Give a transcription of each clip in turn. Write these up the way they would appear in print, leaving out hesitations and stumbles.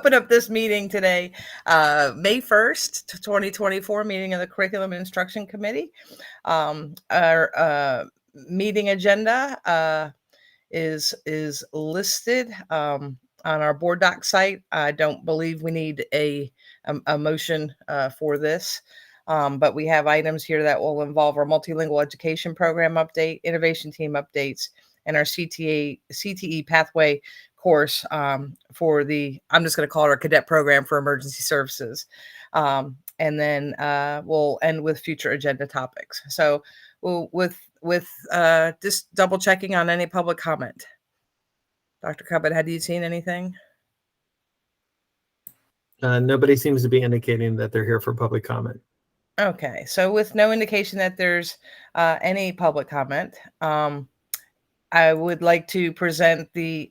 Open up this meeting today, May 1st, 2024, meeting of the Curriculum and Instruction Committee. Our meeting agenda is listed on our board doc site. I don't believe we need a motion for this, but we have items here that will involve our multilingual education program update, innovation team updates, and our CTE pathway course for I'm just going to call it our cadet program for emergency services. And then we'll end with future agenda topics. So with just double checking on any public comment. Dr. Cubbett, had you seen anything? Nobody seems to be indicating that they're here for public comment. Okay, so with no indication that there's any public comment, I would like to present the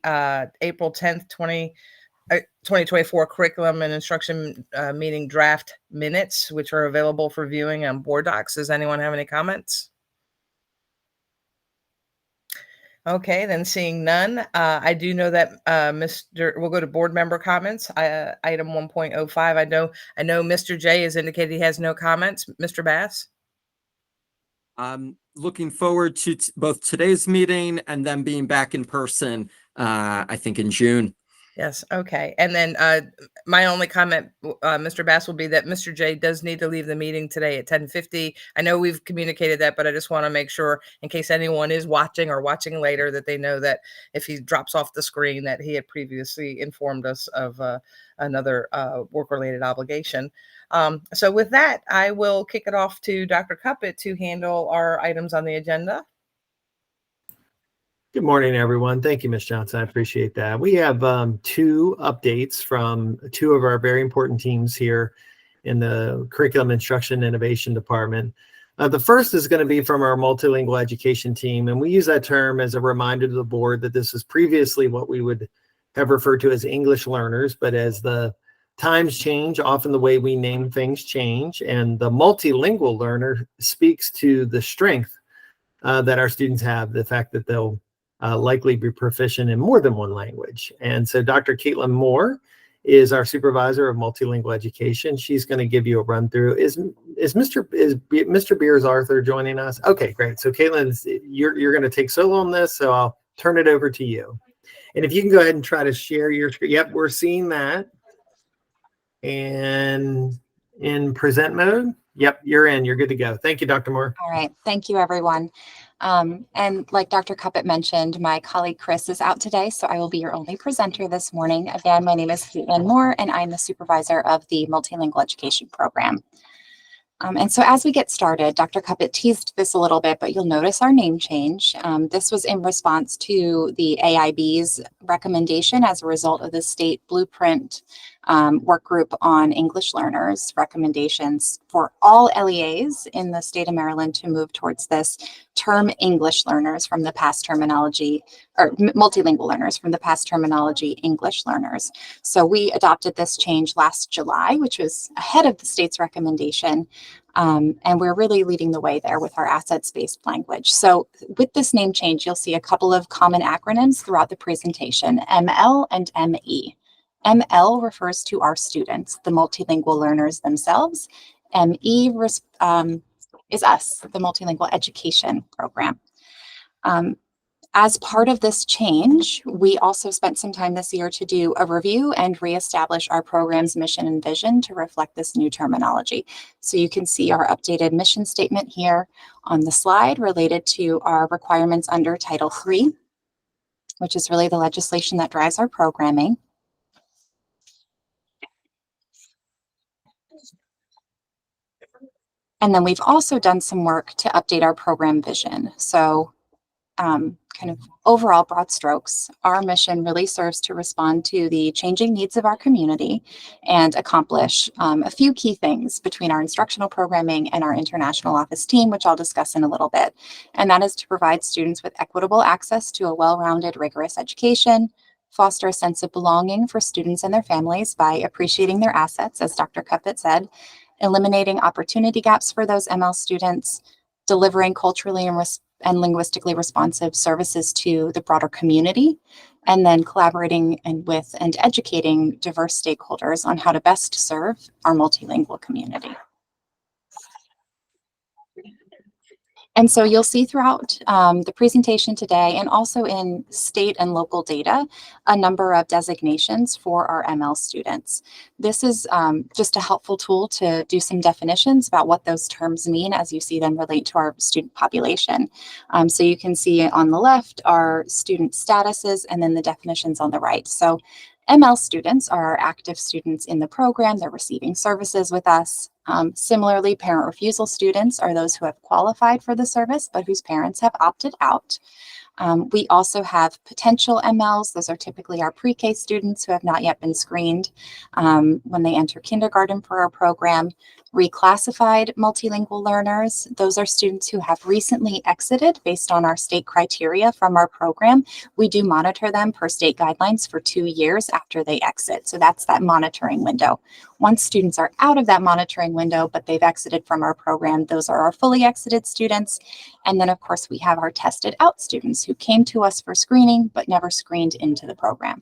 April 10th, 2024 Curriculum and Instruction meeting draft minutes, which are available for viewing on board docs. Does anyone have any comments? Okay, then seeing none, I do know that we'll go to board member comments. Item 1.05. I know Mr. J has indicated he has no comments. Mr. Bass? Looking forward to both today's meeting and then being back in person, I think in June. Yes. Okay. And then my only comment, Mr. Bass, will be that Mr. J does need to leave the meeting today at 10:50. I know we've communicated that, but I just want to make sure, in case anyone is watching or watching later, that they know that if he drops off the screen, that he had previously informed us of another work-related obligation. So with that, I will kick it off to Dr. Cuppett to handle our items on the agenda. Good morning, everyone. Thank you, Ms. Johnson. I appreciate that. We have two updates from two of our very important teams here in the Curriculum Instruction Innovation Department. The first is going to be from our multilingual education team, and we use that term as a reminder to the board that this was previously what we would have referred to as English learners, but as the times change, often the way we name things change, and the multilingual learner speaks to the strength that our students have, the fact that they'll likely be proficient in more than one language. And so Dr. Caitlin Moore is our supervisor of multilingual education. She's going to give you a run through. Is Mr. Beers Arthur joining us? Okay, great. So Caitlin, you're going to take solo on this, so I'll turn it over to you. And if you can go ahead and try to share your screen. Yep, we're seeing that. And in present mode. Yep, you're in. You're good to go. Thank you, Dr. Moore. All right. Thank you, everyone. And like Dr. Cuppett mentioned, my colleague Chris is out today, so I will be your only presenter this morning. Again, my name is Caitlin Moore, and I'm the supervisor of the Multilingual Education Program. And so as we get started, Dr. Cuppett teased this a little bit, but you'll notice our name change. This was in response to the AIB's recommendation as a result of the state blueprint work group on English learners recommendations for all LEAs in the state of Maryland to move towards this term English learners from the past terminology, or multilingual learners from the past terminology English learners. So we adopted this change last July, which was ahead of the state's recommendation. And we're really leading the way there with our assets-based language. So with this name change, you'll see a couple of common acronyms throughout the presentation, ML and ME. ML refers to our students, the multilingual learners themselves. ME is us, the multilingual education program. As part of this change, we also spent some time this year to do a review and reestablish our program's mission and vision to reflect this new terminology. So you can see our updated mission statement here on the slide related to our requirements under Title III, which is really the legislation that drives our programming. And then we've also done some work to update our program vision. So kind of overall broad strokes, our mission really serves to respond to the changing needs of our community and accomplish a few key things between our instructional programming and our international office team, which I'll discuss in a little bit. And that is to provide students with equitable access to a well-rounded, rigorous education, foster a sense of belonging for students and their families by appreciating their assets, as Dr. Cuppett said, eliminating opportunity gaps for those ML students, delivering culturally and linguistically responsive services to the broader community, and then collaborating and educating diverse stakeholders on how to best serve our multilingual community. And so you'll see throughout the presentation today, and also in state and local data, a number of designations for our ML students. This is just a helpful tool to do some definitions about what those terms mean as you see them relate to our student population. So you can see on the left our student statuses and then the definitions on the right. So ML students are our active students in the program. They're receiving services with us. Similarly, parent refusal students are those who have qualified for the service, but whose parents have opted out. We also have potential MLs. Those are typically our pre-K students who have not yet been screened when they enter kindergarten for our program. Reclassified multilingual learners, those are students who have recently exited based on our state criteria from our program. We do monitor them per state guidelines for 2 years after they exit. So that's that monitoring window. Once students are out of that monitoring window, but they've exited from our program, those are our fully exited students. And then of course we have our tested out students who came to us for screening, but never screened into the program.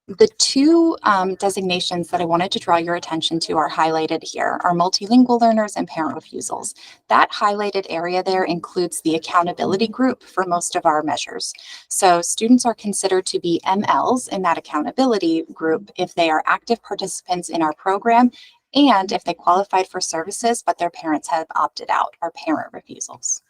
The two designations that I wanted to draw your attention to are highlighted here, are multilingual learners and parent refusals. That highlighted area there includes the accountability group for most of our measures. So students are considered to be MLs in that accountability group if they are active participants in our program and if they qualified for services, but their parents have opted out, our parent refusals.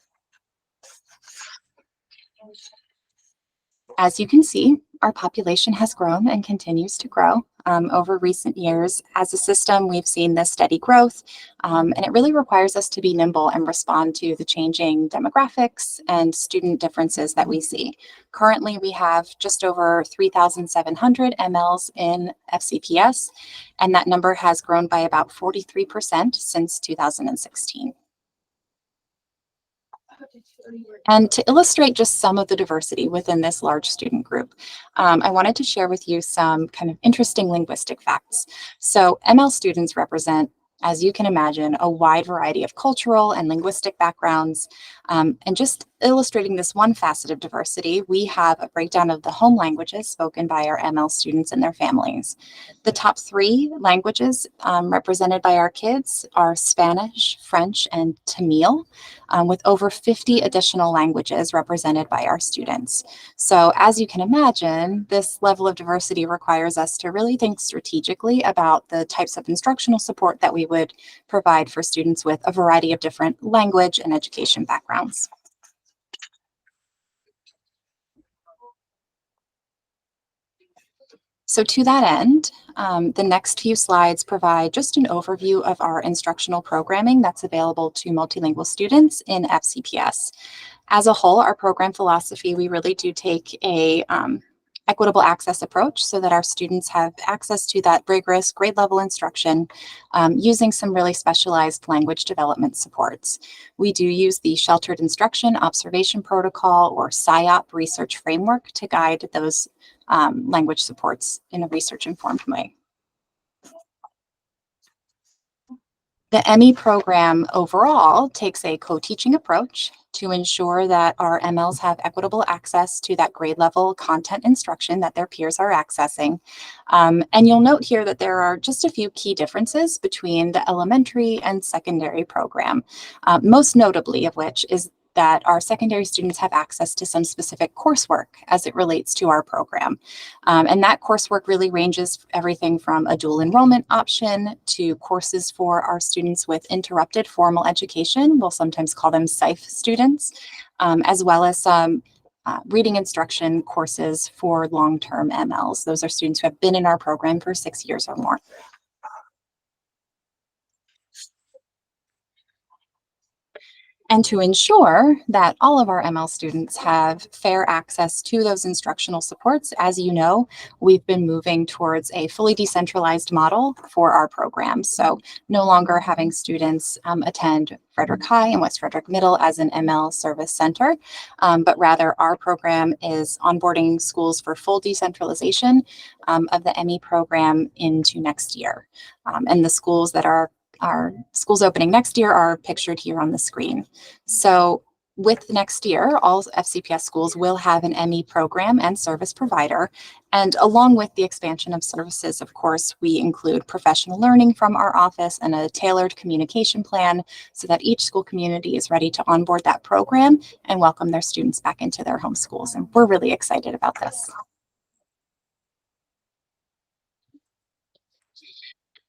As you can see, our population has grown and continues to grow over recent years. As a system, we've seen this steady growth, and it really requires us to be nimble and respond to the changing demographics and student differences that we see. Currently, we have just over 3,700 MLs in FCPS, and that number has grown by about 43% since 2016. And to illustrate just some of the diversity within this large student group, I wanted to share with you some kind of interesting linguistic facts. So ML students represent, as you can imagine, a wide variety of cultural and linguistic backgrounds. And just illustrating this one facet of diversity, we have a breakdown of the home languages spoken by our ML students and their families. The top 3 languages represented by our kids are Spanish, French, and Tamil, with over 50 additional languages represented by our students. So as you can imagine, this level of diversity requires us to really think strategically about the types of instructional support that we would provide for students with a variety of different language and education backgrounds. So to that end, the next few slides provide just an overview of our instructional programming that's available to multilingual students in FCPS. As a whole, our program philosophy, we really do take a equitable access approach so that our students have access to that rigorous grade level instruction using some really specialized language development supports. We do use the Sheltered Instruction Observation Protocol, or SIOP, research framework to guide those language supports in a research-informed way. The ME program overall takes a co-teaching approach to ensure that our MLs have equitable access to that grade level content instruction that their peers are accessing. And you'll note here that there are just a few key differences between the elementary and secondary program, most notably of which is that our secondary students have access to some specific coursework as it relates to our program. And that coursework really ranges everything from a dual enrollment option to courses for our students with interrupted formal education. We'll sometimes call them SIFE students, as well as some reading instruction courses for long-term MLs. Those are students who have been in our program for 6 years or more. And to ensure that all of our ML students have fair access to those instructional supports, as you know, we've been moving towards a fully decentralized model for our program. So no longer having students attend Frederick High and West Frederick Middle as an ML service center, but rather our program is onboarding schools for full decentralization of the ME program into next year. And the schools that are our schools opening next year are pictured here on the screen. So With next year, all FCPS schools will have an ME program and service provider. And along with the expansion of services, of course, we include professional learning from our office and a tailored communication plan so that each school community is ready to onboard that program and welcome their students back into their home schools. And we're really excited about this.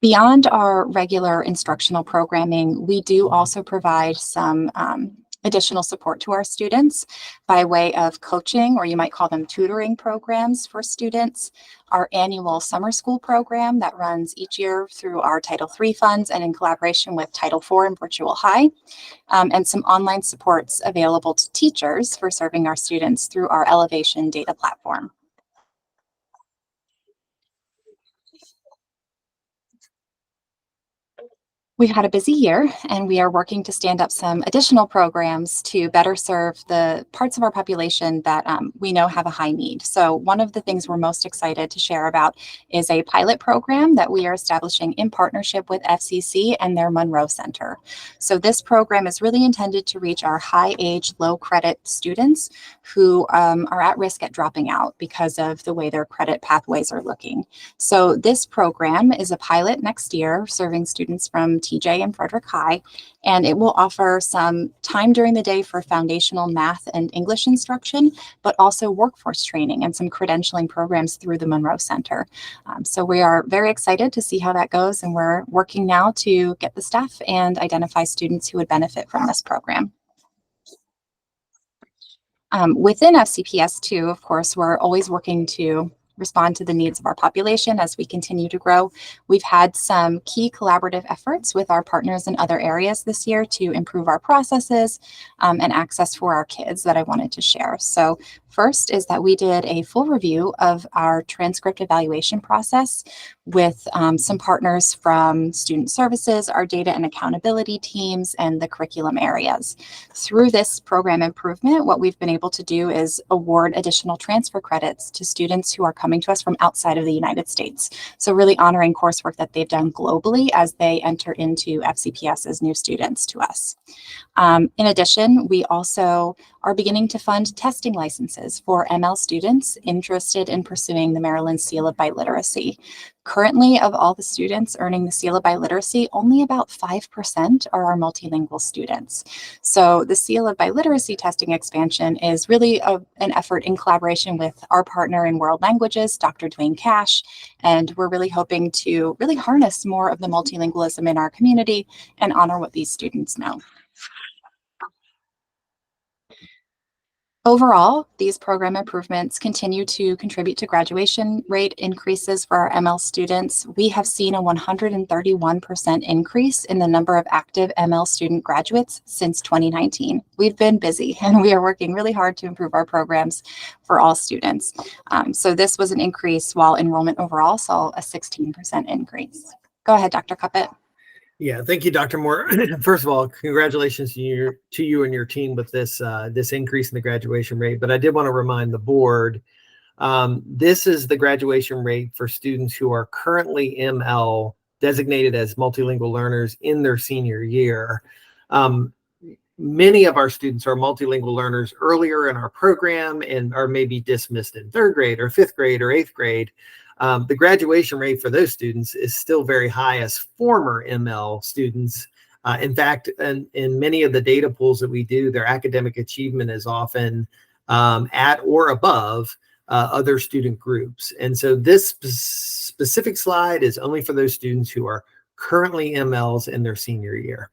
Beyond our regular instructional programming, we do also provide some additional support to our students by way of coaching, or you might call them tutoring programs for students. Our annual summer school program that runs each year through our Title III funds and in collaboration with Title IV and Virtual High, and some online supports available to teachers for serving our students through our Elevation data platform. We've had a busy year, and we are working to stand up some additional programs to better serve the parts of our population that we know have a high need. So one of the things we're most excited to share about is a pilot program that we are establishing in partnership with FCC and their Monroe Center. So this program is really intended to reach our high age, low credit students who are at risk at dropping out because of the way their credit pathways are looking. So this program is a pilot next year serving students from TJ and Frederick High, and it will offer some time during the day for foundational math and English instruction, but also workforce training and some credentialing programs through the Monroe Center. So we are very excited to see how that goes, and we're working now to get the staff and identify students who would benefit from this program. Within FCPS too, of course, we're always working to respond to the needs of our population as we continue to grow. We've had some key collaborative efforts with our partners in other areas this year to improve our processes and access for our kids that I wanted to share. So first is that we did a full review of our transcript evaluation process with some partners from student services, our data and accountability teams, and the curriculum areas. Through this program improvement, what we've been able to do is award additional transfer credits to students who are coming to us from outside of the United States. So really honoring coursework that they've done globally as they enter into FCPS as new students to us. In addition, we also are beginning to fund testing licenses for ML students interested in pursuing the Maryland Seal of Biliteracy. Currently, of all the students earning the Seal of Biliteracy, only about 5% are our multilingual students. So the Seal of Biliteracy testing expansion is really an effort in collaboration with our partner in World Languages, Dr. Dwayne Cash, and we're really hoping to really harness more of the multilingualism in our community and honor what these students know. Overall, these program improvements continue to contribute to graduation rate increases for our ML students. We have seen a 131% increase in the number of active ML student graduates since 2019. We've been busy and we are working really hard to improve our programs for all students. So this was an increase while enrollment overall saw a 16% increase. Go ahead, Dr. Cuppet. Yeah, thank you, Dr. Moore. First of all, congratulations to you and your team with this this increase in the graduation rate. But I did want to remind the board, this is the graduation rate for students who are currently ML designated as multilingual learners in their senior year. Many of our students are multilingual learners earlier in our program and are maybe dismissed in 3rd grade or 5th grade or 8th grade. The graduation rate for those students is still very high as former ML students. In fact, in many of the data pools that we do, their academic achievement is often at or above other student groups. And so this specific slide is only for those students who are currently MLs in their senior year.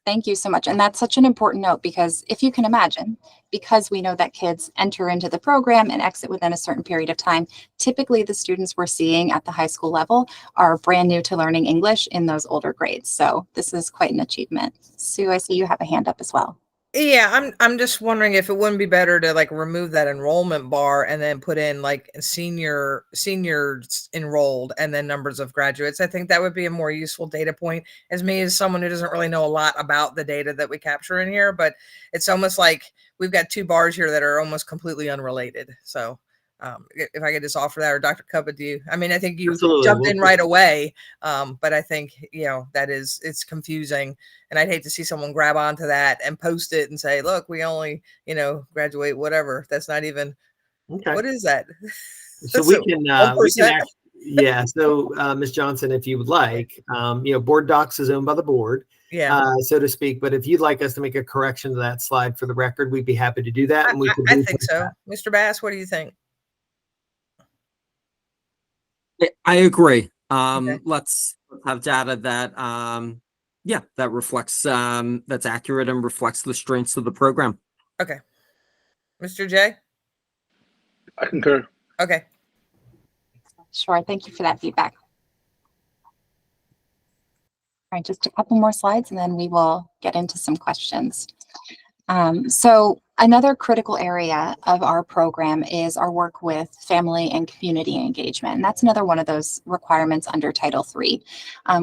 Thank you so much. And that's such an important note because if you can imagine, because we know that kids enter into the program and exit within a certain period of time, typically the students we're seeing at the high school level are brand new to learning English in those older grades. So this is quite an achievement. Sue, I see you have a hand up as well. Yeah, I'm just wondering if it wouldn't be better to like remove that enrollment bar and then put in like seniors enrolled and then numbers of graduates. I think that would be a more useful data point as me as someone who doesn't really know a lot about the data that we capture in here, but it's almost like we've got 2 bars here that are almost completely unrelated. So If I could just offer that, or Dr. Cuppet, do you? I mean, I think you Absolutely. jumped We'll in right away, but I think, it's confusing, and I'd hate to see someone grab onto that and post it and say, look, we only, graduate whatever. That's not even, Okay. what is that? So we can, 1%? yeah. So, Ms. Johnson, if you would like, Board Docs is owned by the board, Yeah. so to speak. But if you'd like us to make a correction to that slide for the record, we'd be happy to do that. And we could I think repost so. that. Mr. Bass, what do you think? I agree. Okay. Let's have data that, that reflects, that's accurate and reflects the strengths of the program. Okay. Mr. J? I concur. Okay. Sure. Thank you for that feedback. All right, just a couple more slides and then we will get into some questions. So another critical area of our program is our work with family and community engagement. And that's another one of those requirements under Title III.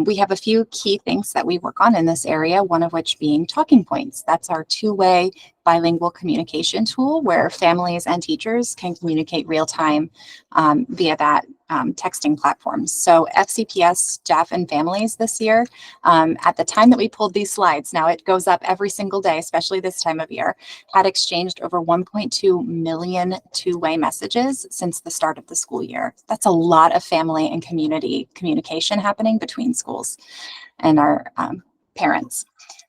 We have a few key things that we work on in this area, one of which being Talking Points. That's our two-way bilingual communication tool where families and teachers can communicate real time via that texting platforms. So FCPS staff and families this year, at the time that we pulled these slides, now it goes up every single day, especially this time of year, had exchanged over 1.2 million two-way messages since the start of the school year. That's a lot of family and community communication happening between schools and our parents.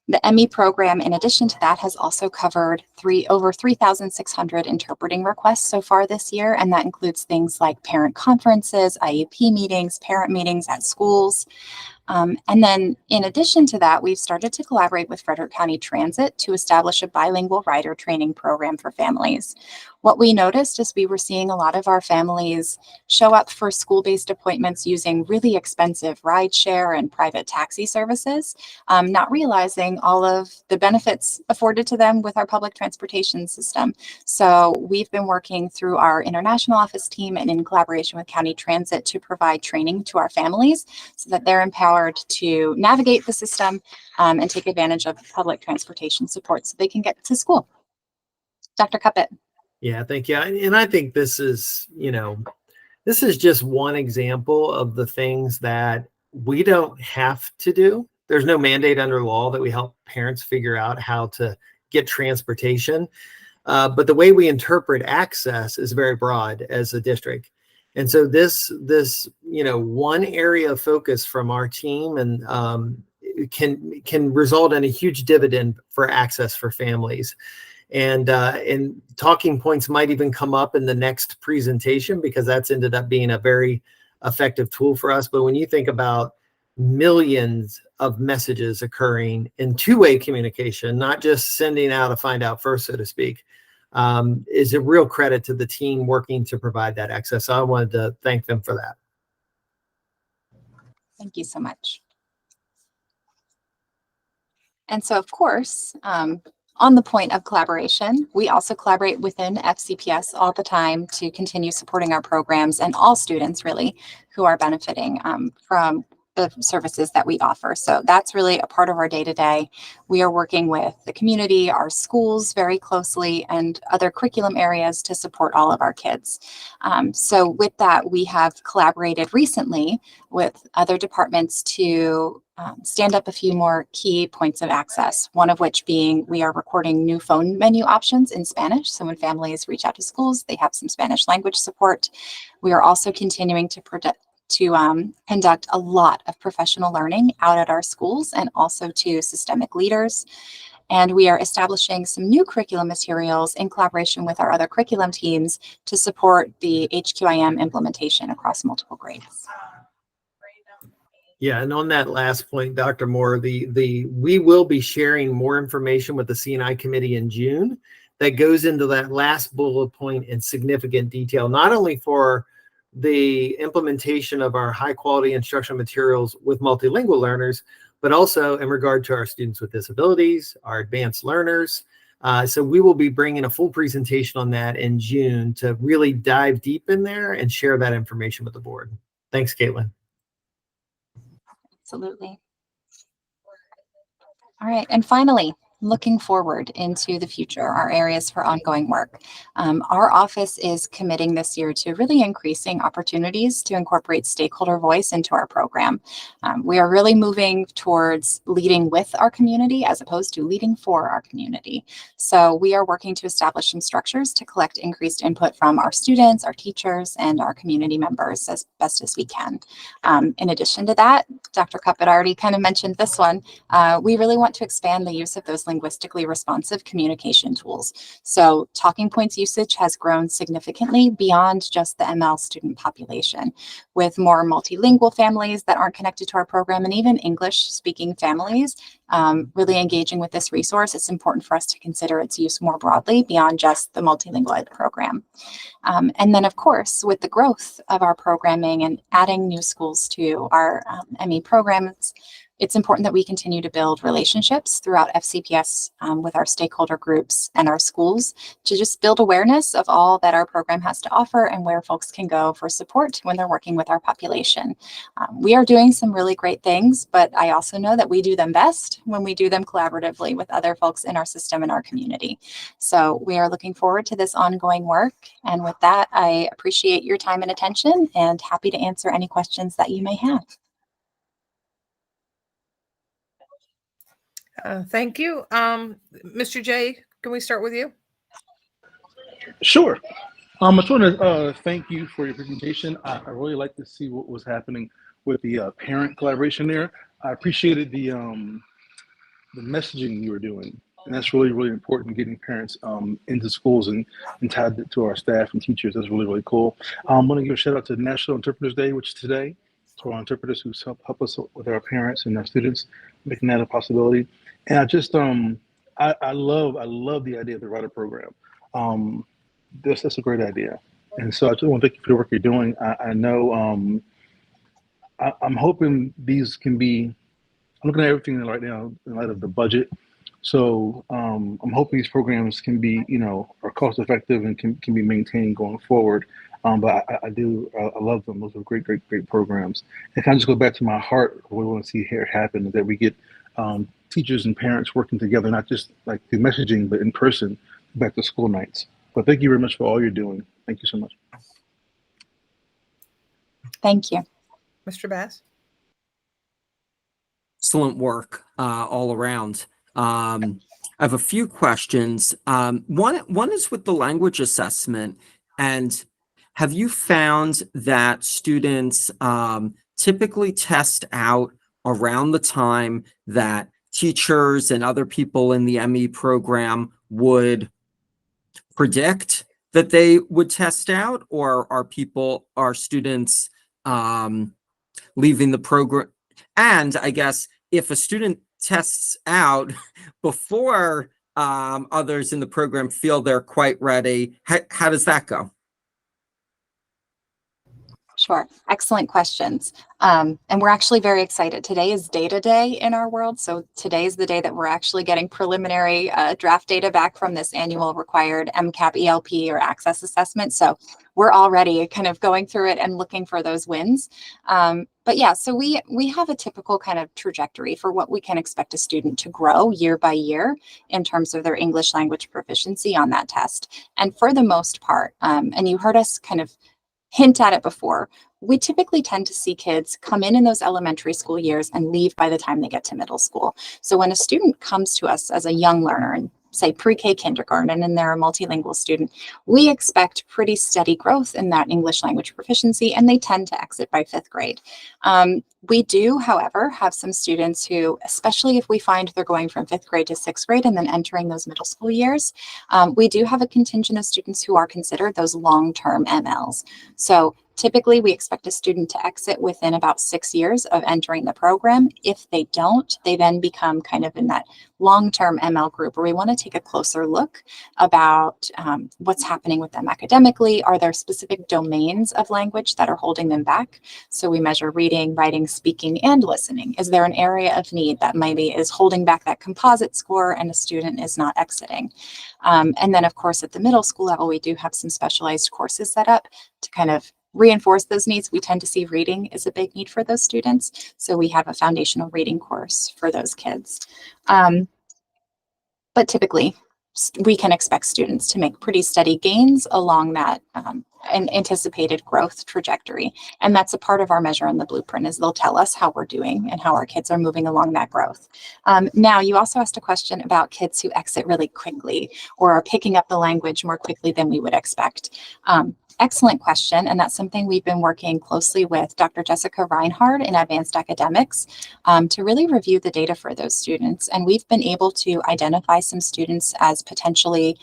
The ME program, in addition to that, has also covered over 3,600 interpreting requests so far this year, and that includes things like parent conferences, IEP meetings, parent meetings at schools. And then in addition to that, we've started to collaborate with Frederick County Transit to establish a bilingual rider training program for families. What we noticed is we were seeing a lot of our families show up for school-based appointments using really expensive rideshare and private taxi services, not realizing all of the benefits afforded to them with our public transportation system. So we've been working through our international office team and in collaboration with County Transit to provide training to our families so that they're empowered to navigate the system and take advantage of public transportation support so they can get to school. Dr. Cuppet. Yeah, thank you. And I think this is just one example of the things that we don't have to do. There's no mandate under law that we help parents figure out how to get transportation. But the way we interpret access is very broad as a district. And so this one area of focus from our team and can result in a huge dividend for access for families. And Talking Points might even come up in the next presentation because that's ended up being a very effective tool for us. But when you think about millions of messages occurring in two-way communication, not just sending out a find out first, so to speak, is a real credit to the team working to provide that access. So I wanted to thank them for that. Thank you so much. And so, of course, on the point of collaboration, we also collaborate within FCPS all the time to continue supporting our programs and all students really who are benefiting from the services that we offer. So that's really a part of our day-to-day. We are working with the community, our schools very closely, and other curriculum areas to support all of our kids. So with that, we have collaborated recently with other departments to stand up a few more key points of access, one of which being we are recording new phone menu options in Spanish. So when families reach out to schools, they have some Spanish language support. We are also continuing to conduct a lot of professional learning out at our schools and also to systemic leaders. And we are establishing some new curriculum materials in collaboration with our other curriculum teams to support the HQIM implementation across multiple grades. Yeah, and on that last point, Dr. Moore, we will be sharing more information with the C&I committee in June that goes into that last bullet point in significant detail, not only for the implementation of our high quality instructional materials with multilingual learners, but also in regard to our students with disabilities, our advanced learners. So we will be bringing a full presentation on that in June to really dive deep in there and share that information with the board. Thanks, Caitlin. Absolutely. All right. And finally, looking forward into the future, our areas for ongoing work. Our office is committing this year to really increasing opportunities to incorporate stakeholder voice into our program. We are really moving towards leading with our community as opposed to leading for our community. So we are working to establish some structures to collect increased input from our students, our teachers, and our community members as best as we can. In addition to that, Dr. Cuppett already kind of mentioned this one. We really want to expand the use of those linguistically responsive communication tools. So talking points usage has grown significantly beyond just the ML student population, with more multilingual families that aren't connected to our program and even English speaking families really engaging with this resource. It's important for us to consider its use more broadly beyond just the multilingual ed program. And then, of course, with the growth of our programming and adding new schools to our ME programs, it's important that we continue to build relationships throughout FCPS with our stakeholder groups and our schools to just build awareness of all that our program has to offer and where folks can go for support when they're working with our population. We are doing some really great things, but I also know that we do them best when we do them collaboratively with other folks in our system and our community. So we are looking forward to this ongoing work. And with that, I appreciate your time and attention and happy to answer any questions that you may have. Thank you. Mr. J, can we start with you? Sure. I just want to thank you for your presentation. I really like to see what was happening with the parent collaboration there. I appreciated the messaging you were doing. And that's really, really important, getting parents into schools and tied to our staff and teachers. That's really, really cool. I want to give a shout out to National Interpreters Day, which is today. To our interpreters who help us with our parents and our students, making that a possibility. And I just, I love the idea of the writer program. That's a great idea. And so I just want to thank you for the work you're doing. I know, I'm hoping these can be, I'm looking at everything right now in light of the budget. So I'm hoping these programs can be, are cost effective and can be maintained going forward. But I love them. Those are great programs. And kind of just go back to my heart, what we want to see here happen is that we get teachers and parents working together, not just like through messaging, but in person, back to school nights. But thank you very much for all you're doing. Thank you so much. Thank you. Mr. Bass? Excellent work all around. I have a few questions. One is with the language assessment. And have you found that students typically test out around the time that teachers and other people in the ME program would predict that they would test out, or are students leaving the program? And I guess if a student tests out before others in the program feel they're quite ready, how does that go? Sure. Excellent questions. And we're actually very excited. Today is data day in our world. So today is the day that we're actually getting preliminary draft data back from this annual required MCAP ELP or access assessment. So we're already kind of going through it and looking for those wins. But yeah, so we have a typical kind of trajectory for what we can expect a student to grow year by year in terms of their English language proficiency on that test. And for the most part, and you heard us kind of hint at it before, we typically tend to see kids come in those elementary school years and leave by the time they get to middle school. So when a student comes to us as a young learner and say pre-K kindergarten and they're a multilingual student, we expect pretty steady growth in that English language proficiency, and they tend to exit by 5th grade. We do, however, have some students who, especially if we find they're going from 5th grade to 6th grade and then entering those middle school years, we do have a contingent of students who are considered those long-term MLs. So typically, we expect a student to exit within about 6 years of entering the program. If they don't, they then become kind of in that long-term ML group where we want to take a closer look about what's happening with them academically. Are there specific domains of language that are holding them back? So we measure reading, writing, speaking, and listening. Is there an area of need that maybe is holding back that composite score and the student is not exiting? And then, of course, at the middle school level, we do have some specialized courses set up to kind of reinforce those needs. We tend to see reading is a big need for those students. So we have a foundational reading course for those kids. but typically we can expect students to make pretty steady gains along that an anticipated growth trajectory. And that's a part of our measure in the blueprint is they'll tell us how we're doing and how our kids are moving along that growth. Now, you also asked a question about kids who exit really quickly or are picking up the language more quickly than we would expect. Excellent question. And that's something we've been working closely with Dr. Jessica Reinhard in Advanced Academics to really review the data for those students. And we've been able to identify some students as potentially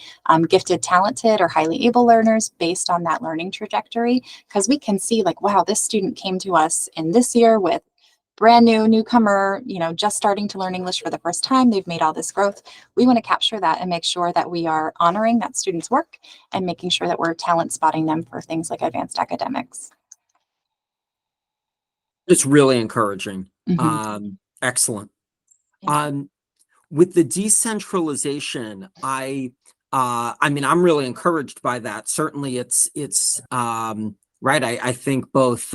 gifted, talented, or highly able learners based on that learning trajectory, because we can see like, wow, this student came to us in this year with brand new newcomer, just starting to learn English for the first time. They've made all this growth. We want to capture that and make sure that we are honoring that student's work and making sure that we're talent spotting them for things like advanced academics. It's really encouraging. Mm-hmm. Excellent. Yeah. With the decentralization, I'm really encouraged by that. Certainly it's right. I think both,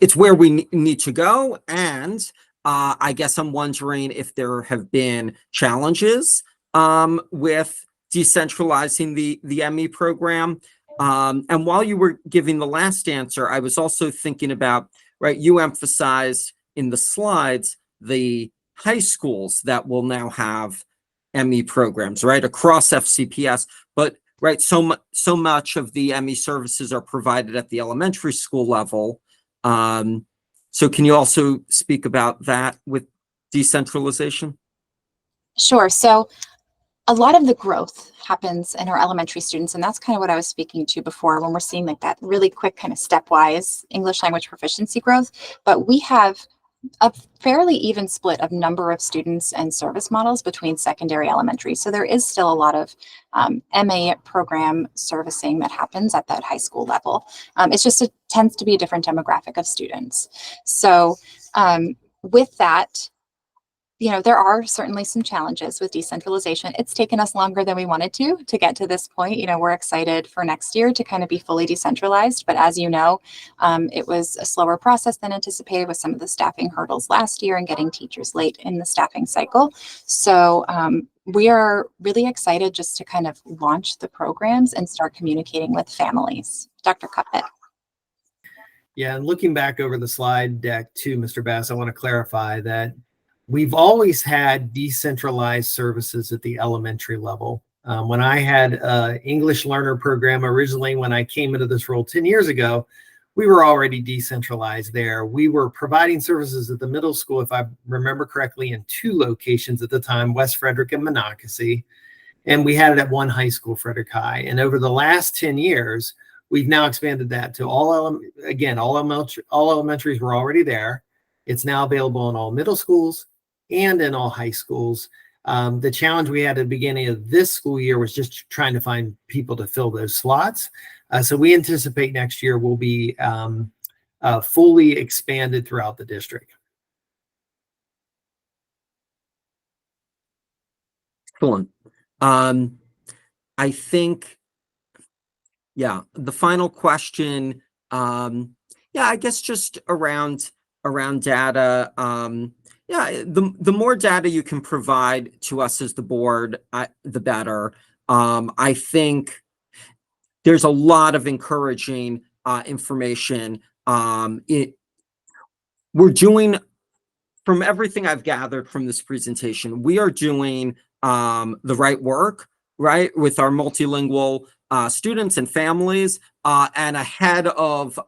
it's where we need to go. And I guess I'm wondering if there have been challenges with decentralizing the ME program. And while you were giving the last answer, I was also thinking about, right, you emphasized in the slides the high schools that will now have ME programs, right, across FCPS, but right, so much of the ME services are provided at the elementary school level. So can you also speak about that with decentralization? Sure. So a lot of the growth happens in our elementary students, and that's kind of what I was speaking to before when we're seeing like that really quick kind of stepwise English language proficiency growth. But we have a fairly even split of number of students and service models between secondary elementary. So there is still a lot of MA program servicing that happens at that high school level. It tends to be a different demographic of students. So with that, there are certainly some challenges with decentralization. It's taken us longer than we wanted to get to this point. We're excited for next year to kind of be fully decentralized. But as you know, it was a slower process than anticipated with some of the staffing hurdles last year and getting teachers late in the staffing cycle. So we are really excited just to kind of launch the programs and start communicating with families. Dr. Cuppett. Yeah, and looking back over the slide deck too, Mr. Bass, I want to clarify that we've always had decentralized services at the elementary level. When I had an English learner program originally, when I came into this role 10 years ago, we were already decentralized there. We were providing services at the middle school, if I remember correctly, in 2 locations at the time, West Frederick and Monocacy. And we had it at one high school, Frederick High. And over the last 10 years, we've now expanded that to all elementaries were already there. It's now available in all middle schools and in all high schools. The challenge we had at the beginning of this school year was just trying to find people to fill those slots. So we anticipate next year will be fully expanded throughout the district. Excellent. I think, the final question, I guess just around data. The more data you can provide to us as the board, the better. I think there's a lot of encouraging information. We're doing, from everything I've gathered from this presentation, we are doing the right work, right, with our multilingual students and families, and ahead of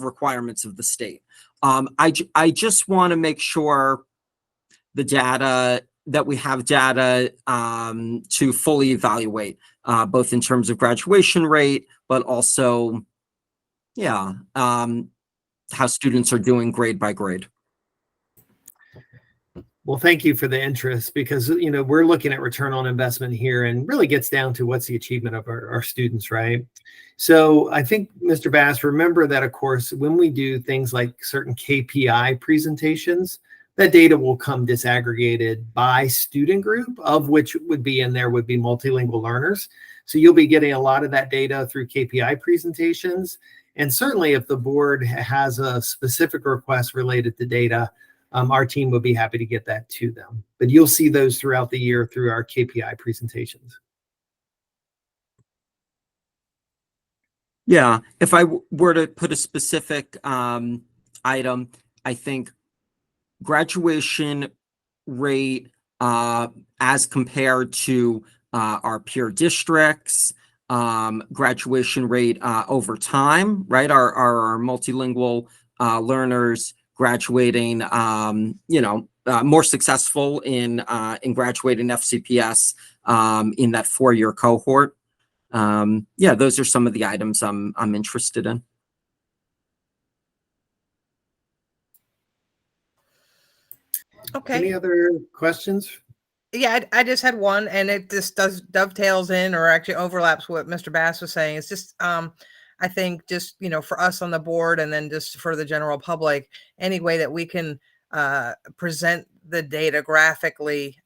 requirements of the state. I just want to make sure the data that we have to fully evaluate, both in terms of graduation rate, but also, how students are doing grade by grade. Well, thank you for the interest, because we're looking at return on investment here, and really gets down to what's the achievement of our students, right? So I think, Mr. Bass, remember that, of course, when we do things like certain KPI presentations, that data will come disaggregated by student group, of which would be multilingual learners. So you'll be getting a lot of that data through KPI presentations. And certainly if the board has a specific request related to data, our team would be happy to get that to them. But you'll see those throughout the year through our KPI presentations. Yeah, if I were to put a specific item, I think graduation rate as compared to our peer districts, graduation rate over time, right? Our multilingual learners graduating, more successful in graduating FCPS in that 4-year cohort. Those are some of the items I'm interested in. Okay. Any other questions? Yeah, I just had one, and it just dovetails in, or actually overlaps what Mr. Bass was saying. It's just, I think just, for us on the board, and then just for the general public, any way that we can present the data graphically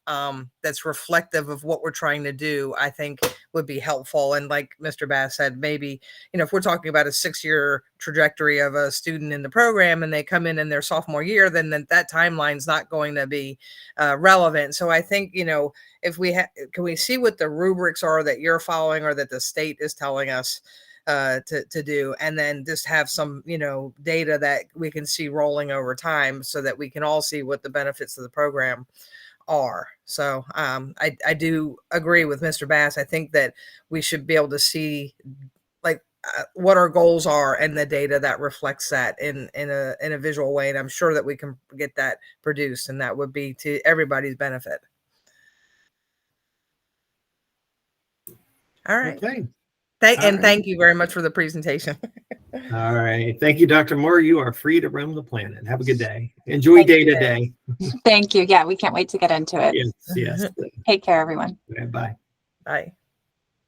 that's reflective of what we're trying to do, I think would be helpful. And like Mr. Bass said, maybe, if we're talking about a 6-year trajectory of a student in the program and they come in their sophomore year, then that timeline's not going to be relevant. So I think, if can we see what the rubrics are that you're following or that the state is telling us to do, and then just have some, data that we can see rolling over time so that we can all see what the benefits of the program are. So I do agree with Mr. Bass. I think that we should be able to see what our goals are and the data that reflects that in a visual way. And I'm sure that we can get that produced, and that would be to everybody's benefit. All right. Okay. Thank you very much for the presentation. All right. Thank you, Dr. Moore. You are free to roam the planet. Have a good day. Enjoy day to day. Thank you. Yeah, we can't wait to get into it. Yes. Take care, everyone. Bye. Bye.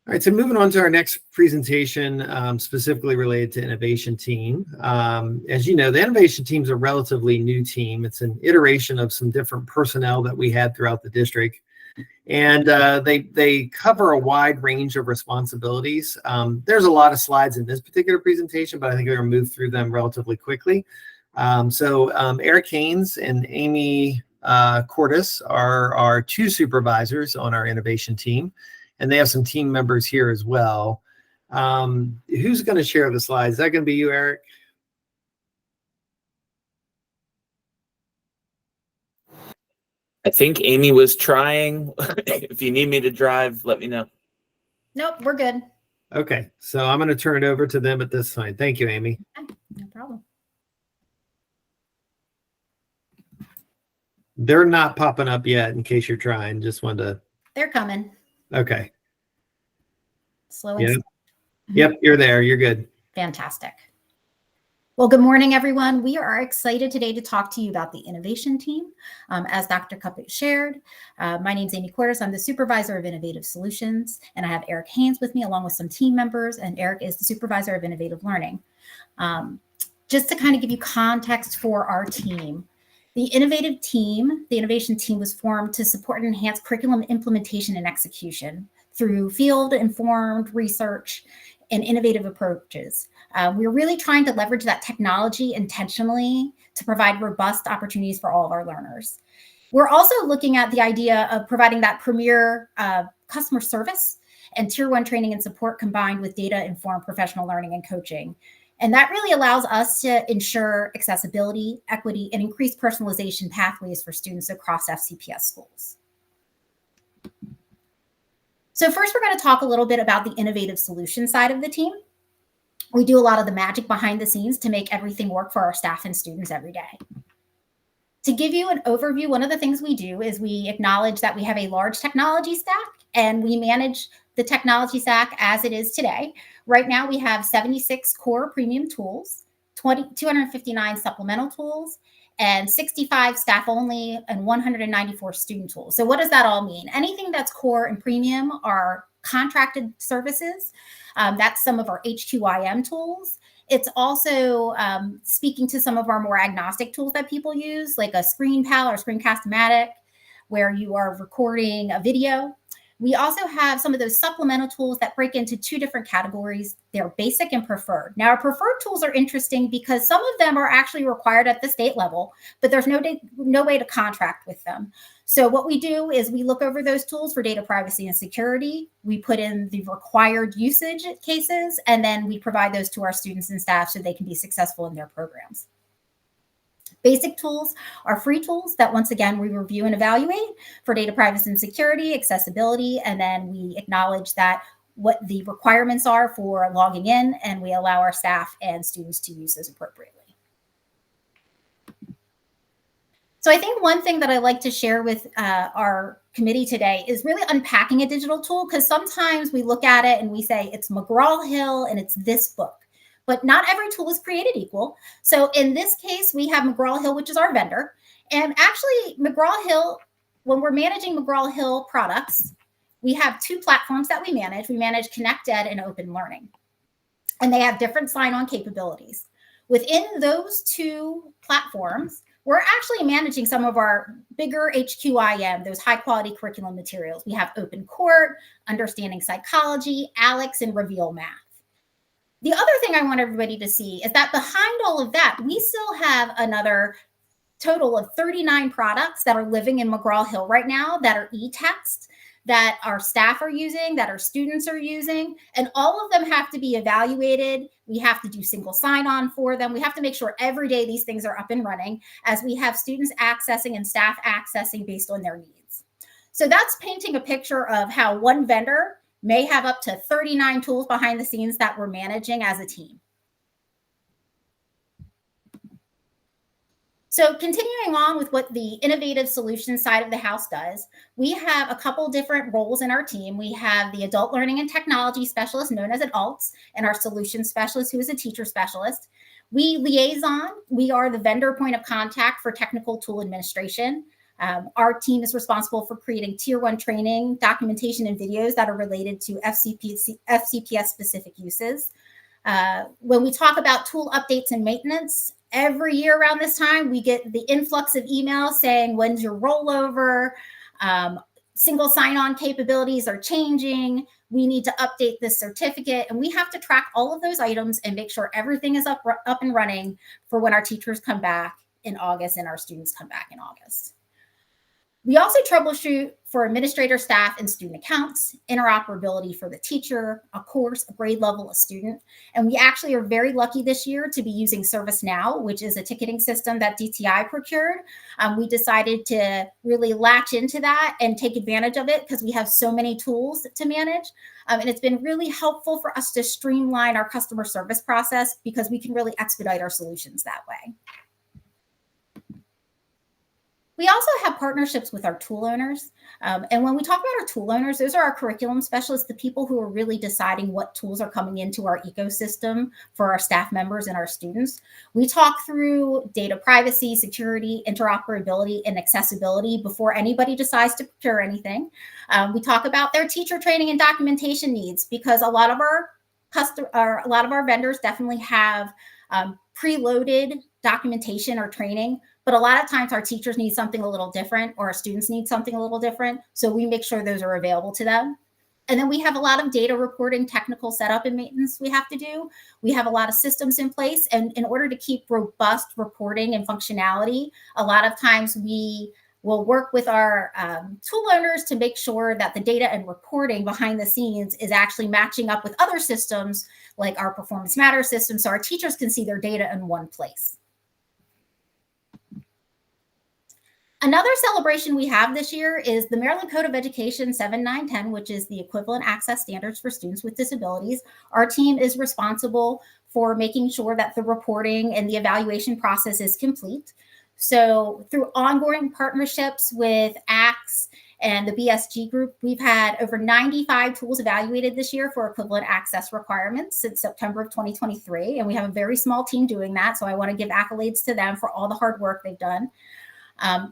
All right, so moving on to our next presentation, specifically related to Innovation Team. As you know, the Innovation Team is a relatively new team. It's an iteration of some different personnel that we had throughout the district. And they cover a wide range of responsibilities. There's a lot of slides in this particular presentation, but I think we're going to move through them relatively quickly. Eric Haynes and Amy Cordes are our 2 supervisors on our Innovation Team, and they have some team members here as well. Who's going to share the slides? Is that going to be you, Eric? I think Amy was trying. If you need me to drive, let me know. Nope, we're good. Okay, so I'm going to turn it over to them at this time. Thank you, Amy. No problem. They're not popping up yet in case you're trying. Just wanted to. They're coming. Okay. Slow and steady. Yep, you're there. You're good. Fantastic. Well, good morning, everyone. We are excited today to talk to you about the Innovation Team. As Dr. Cuppett shared, my name is Amy Cordes. I'm the Supervisor of Innovative Solutions, and I have Eric Haynes with me along with some team members, and Eric is the Supervisor of Innovative Learning. Just to kind of give you context for our team, the Innovation Team was formed to support and enhance curriculum implementation and execution through field-informed research and innovative approaches. We're really trying to leverage that technology intentionally to provide robust opportunities for all of our learners. We're also looking at the idea of providing that premier customer service and tier 1 training and support combined with data-informed professional learning and coaching. And that really allows us to ensure accessibility, equity, and increased personalization pathways for students across FCPS schools. So first, we're going to talk a little bit about the innovative solution side of the team. We do a lot of the magic behind the scenes to make everything work for our staff and students every day. To give you an overview, one of the things we do is we acknowledge that we have a large technology stack and we manage the technology stack as it is today. Right now, we have 76 core premium tools, 259 supplemental tools, and 65 staff only and 194 student tools. So what does that all mean? Anything that's core and premium are contracted services. That's some of our H2IM tools. It's also speaking to some of our more agnostic tools that people use, like a ScreenPal or Screencast-O-Matic, where you are recording a video. We also have some of those supplemental tools that break into two different categories. They're basic and preferred. Now, our preferred tools are interesting because some of them are actually required at the state level, but there's no way to contract with them. So what we do is we look over those tools for data privacy and security. We put in the required usage cases, and then we provide those to our students and staff so they can be successful in their programs. Basic tools are free tools that, once again, we review and evaluate for data privacy and security, accessibility, and then we acknowledge that what the requirements are for logging in, and we allow our staff and students to use those appropriately. So I think one thing that I like to share with our committee today is really unpacking a digital tool, because sometimes we look at it and we say it's McGraw-Hill and it's this book. But not every tool is created equal. So in this case, we have McGraw-Hill, which is our vendor. And actually, McGraw-Hill, when we're managing McGraw-Hill products, we have two platforms that we manage. We manage ConnectEd and Open Learning. And they have different sign-on capabilities. Within those two platforms, we're actually managing some of our bigger HQIM, those high-quality curriculum materials. We have Open Court, Understanding Psychology, ALEX, and Reveal Math. The other thing I want everybody to see is that behind all of that, we still have another total of 39 products that are living in McGraw-Hill right now that are e-text, that our staff are using, that our students are using, and all of them have to be evaluated. We have to do single sign-on for them. We have to make sure every day these things are up and running as we have students accessing and staff accessing based on their needs. So that's painting a picture of how one vendor may have up to 39 tools behind the scenes that we're managing as a team. So continuing on with what the innovative solutions side of the house does, we have a couple different roles in our team. We have the adult learning and technology specialist, known as an ALTS, and our solutions specialist, who is a teacher specialist. We liaison. We are the vendor point of contact for technical tool administration. Our team is responsible for creating Tier 1 training, documentation, and videos that are related to FCPS-specific uses. When we talk about tool updates and maintenance, every year around this time, we get the influx of emails saying, when's your rollover? Single sign-on capabilities are changing. We need to update this certificate. And we have to track all of those items and make sure everything is up and running for when our teachers come back in August and our students come back in August. We also troubleshoot for administrator, staff, and student accounts, interoperability for the teacher, a course, a grade level, a student. And we actually are very lucky this year to be using ServiceNow, which is a ticketing system that DTI procured. We decided to really latch into that and take advantage of it because we have so many tools to manage. And it's been really helpful for us to streamline our customer service process because we can really expedite our solutions that way. We also have partnerships with our tool owners. And when we talk about our tool owners, those are our curriculum specialists, the people who are really deciding what tools are coming into our ecosystem for our staff members and our students. We talk through data privacy, security, interoperability, and accessibility before anybody decides to procure anything. We talk about their teacher training and documentation needs because a lot of our vendors definitely have preloaded documentation or training. But a lot of times our teachers need something a little different or our students need something a little different. So we make sure those are available to them. And then we have a lot of data reporting, technical setup and maintenance we have to do. We have a lot of systems in place. And in order to keep robust reporting and functionality, a lot of times we will work with our tool owners to make sure that the data and reporting behind the scenes is actually matching up with other systems like our Performance Matters system so our teachers can see their data in one place. Another celebration we have this year is the Maryland Code of Education 7910, which is the equivalent access standards for students with disabilities. Our team is responsible for making sure that the reporting and the evaluation process is complete. So through ongoing partnerships with ACTS and the BSG group, we've had over 95 tools evaluated this year for equivalent access requirements since September of 2023. And we have a very small team doing that. So I want to give accolades to them for all the hard work they've done.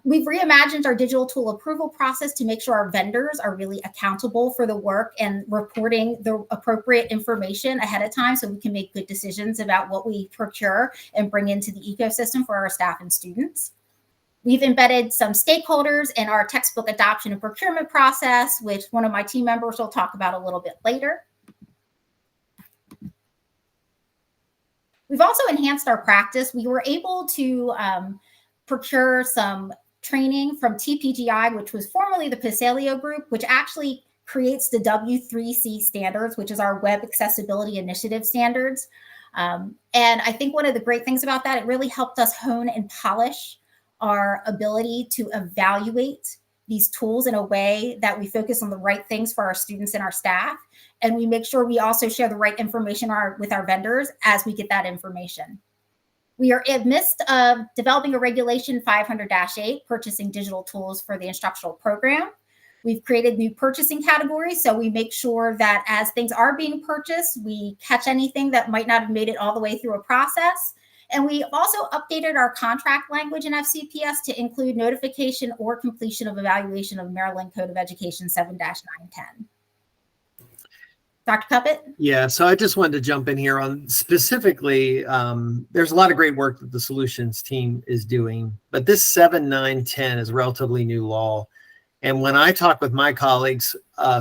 We've reimagined our digital tool approval process to make sure our vendors are really accountable for the work and reporting the appropriate information ahead of time so we can make good decisions about what we procure and bring into the ecosystem for our staff and students. We've embedded some stakeholders in our textbook adoption and procurement process, which one of my team members will talk about a little bit later. We've also enhanced our practice. We were able to procure some training from TPGI, which was formerly the Pasalio Group, which actually creates the W3C standards, which is our Web Accessibility Initiative standards. And I think one of the great things about that, it really helped us hone and polish our ability to evaluate these tools in a way that we focus on the right things for our students and our staff. And we make sure we also share the right information with our vendors as we get that information. We are in the midst of developing a regulation 500-8, purchasing digital tools for the instructional program. We've created new purchasing categories, so we make sure that as things are being purchased, we catch anything that might not have made it all the way through a process. And we also updated our contract language in FCPS to include notification or completion of evaluation of Maryland Code of Education 7-910. Dr. Cuppet? Yeah, so I just wanted to jump in here on specifically, there's a lot of great work that the solutions team is doing, but this 7-910 is relatively new law. And when I talk with my colleagues,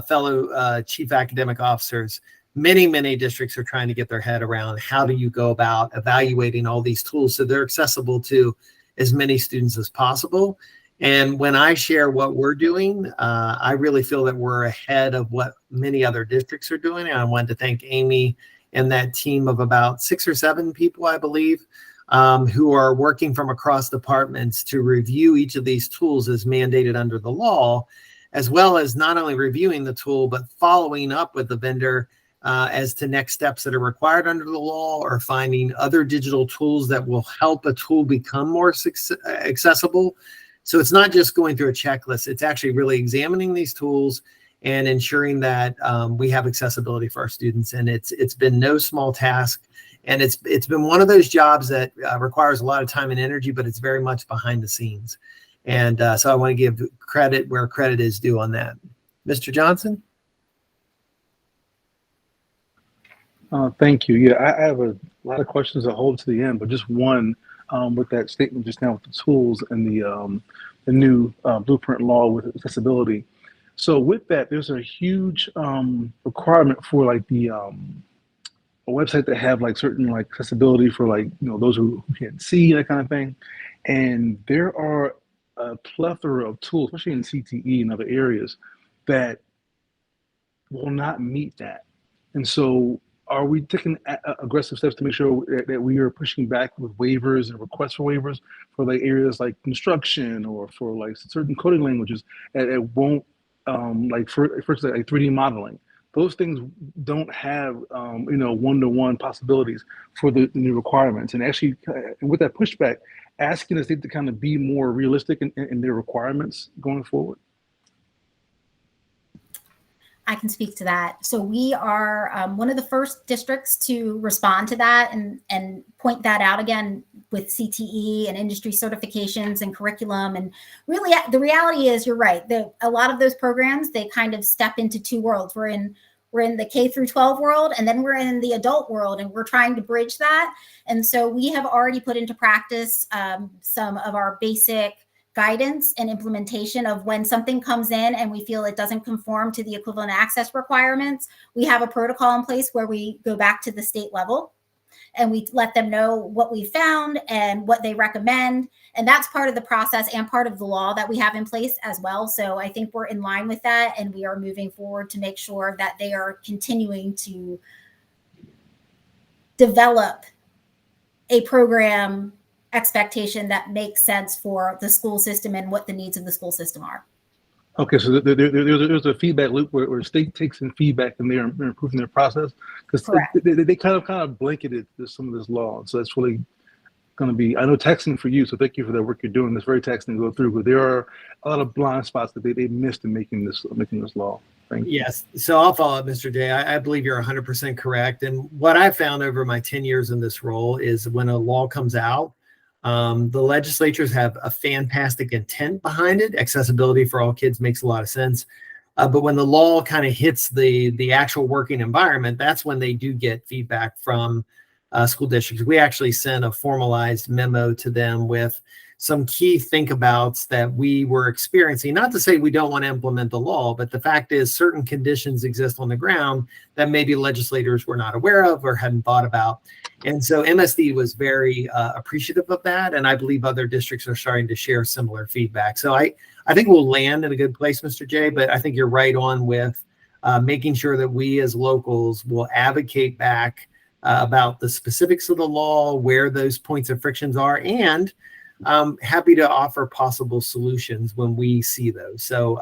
fellow chief academic officers, many districts are trying to get their head around how do you go about evaluating all these tools so they're accessible to as many students as possible. And when I share what we're doing, I really feel that we're ahead of what many other districts are doing. And I wanted to thank Amy and that team of about 6 or 7 people, I believe, who are working from across departments to review each of these tools as mandated under the law, as well as not only reviewing the tool, but following up with the vendor as to next steps that are required under the law, or finding other digital tools that will help a tool become more accessible. So it's not just going through a checklist, it's actually really examining these tools and ensuring that we have accessibility for our students. And it's been no small task. And it's been one of those jobs that requires a lot of time and energy, but it's very much behind the scenes. And so I want to give credit where credit is due on that. Mr. Johnson? Thank you. Yeah, I have a lot of questions that hold to the end, but just one with that statement just now with the tools and the new blueprint law with accessibility. So with that, there's a huge requirement for like the a website that have like certain like accessibility for like, you know, those who can't see, that kind of thing. And there are a plethora of tools, especially in CTE and other areas, that will not meet that. And so are we taking aggressive steps to make sure that we are pushing back with waivers and requests for waivers for like areas like construction or for like certain coding languages that it won't like for example, like 3D modeling? Those things don't have you know, one-to-one possibilities for the new requirements. And actually with that pushback, asking the state to kind of be more realistic in their requirements going forward. I can speak to that. So we are one of the first districts to respond to that and point that out again with CTE and industry certifications and curriculum. And really, the reality is, you're right. A lot of those programs, they kind of step into 2 worlds. We're in the K through 12 world, and then we're in the adult world, and we're trying to bridge that. And so we have already put into practice some of our basic guidance and implementation of when something comes in and we feel it doesn't conform to the equivalent access requirements. We have a protocol in place where we go back to the state level and we let them know what we found and what they recommend. And that's part of the process and part of the law that we have in place as well. So I think we're in line with that, and we are moving forward to make sure that they are continuing to develop a program expectation that makes sense for the school system and what the needs of the school system are. Okay, so there's a feedback loop where the state takes in feedback and they're improving their process, because they kind of blanketed some of this law. So that's really going to be, I know, taxing for you. So thank you for the work you're doing. It's very taxing to go through, but there are a lot of blind spots that they missed in making this law. Thank you. Yes. So I'll follow up, Mr. Day. I believe you're 100% correct. And what I've found over my 10 years in this role is when a law comes out, the legislatures have a fantastic intent behind it. Accessibility for all kids makes a lot of sense. But when the law kind of hits the actual working environment, that's when they do get feedback from school districts. We actually sent a formalized memo to them with some key think abouts that we were experiencing. Not to say we don't want to implement the law, but the fact is certain conditions exist on the ground that maybe legislators were not aware of or hadn't thought about. And so MSD was very appreciative of that. And I believe other districts are starting to share similar feedback. So I think we'll land in a good place, Mr. J, but I think you're right on with making sure that we as locals will advocate back about the specifics of the law, where those points of frictions are, and happy to offer possible solutions when we see those. So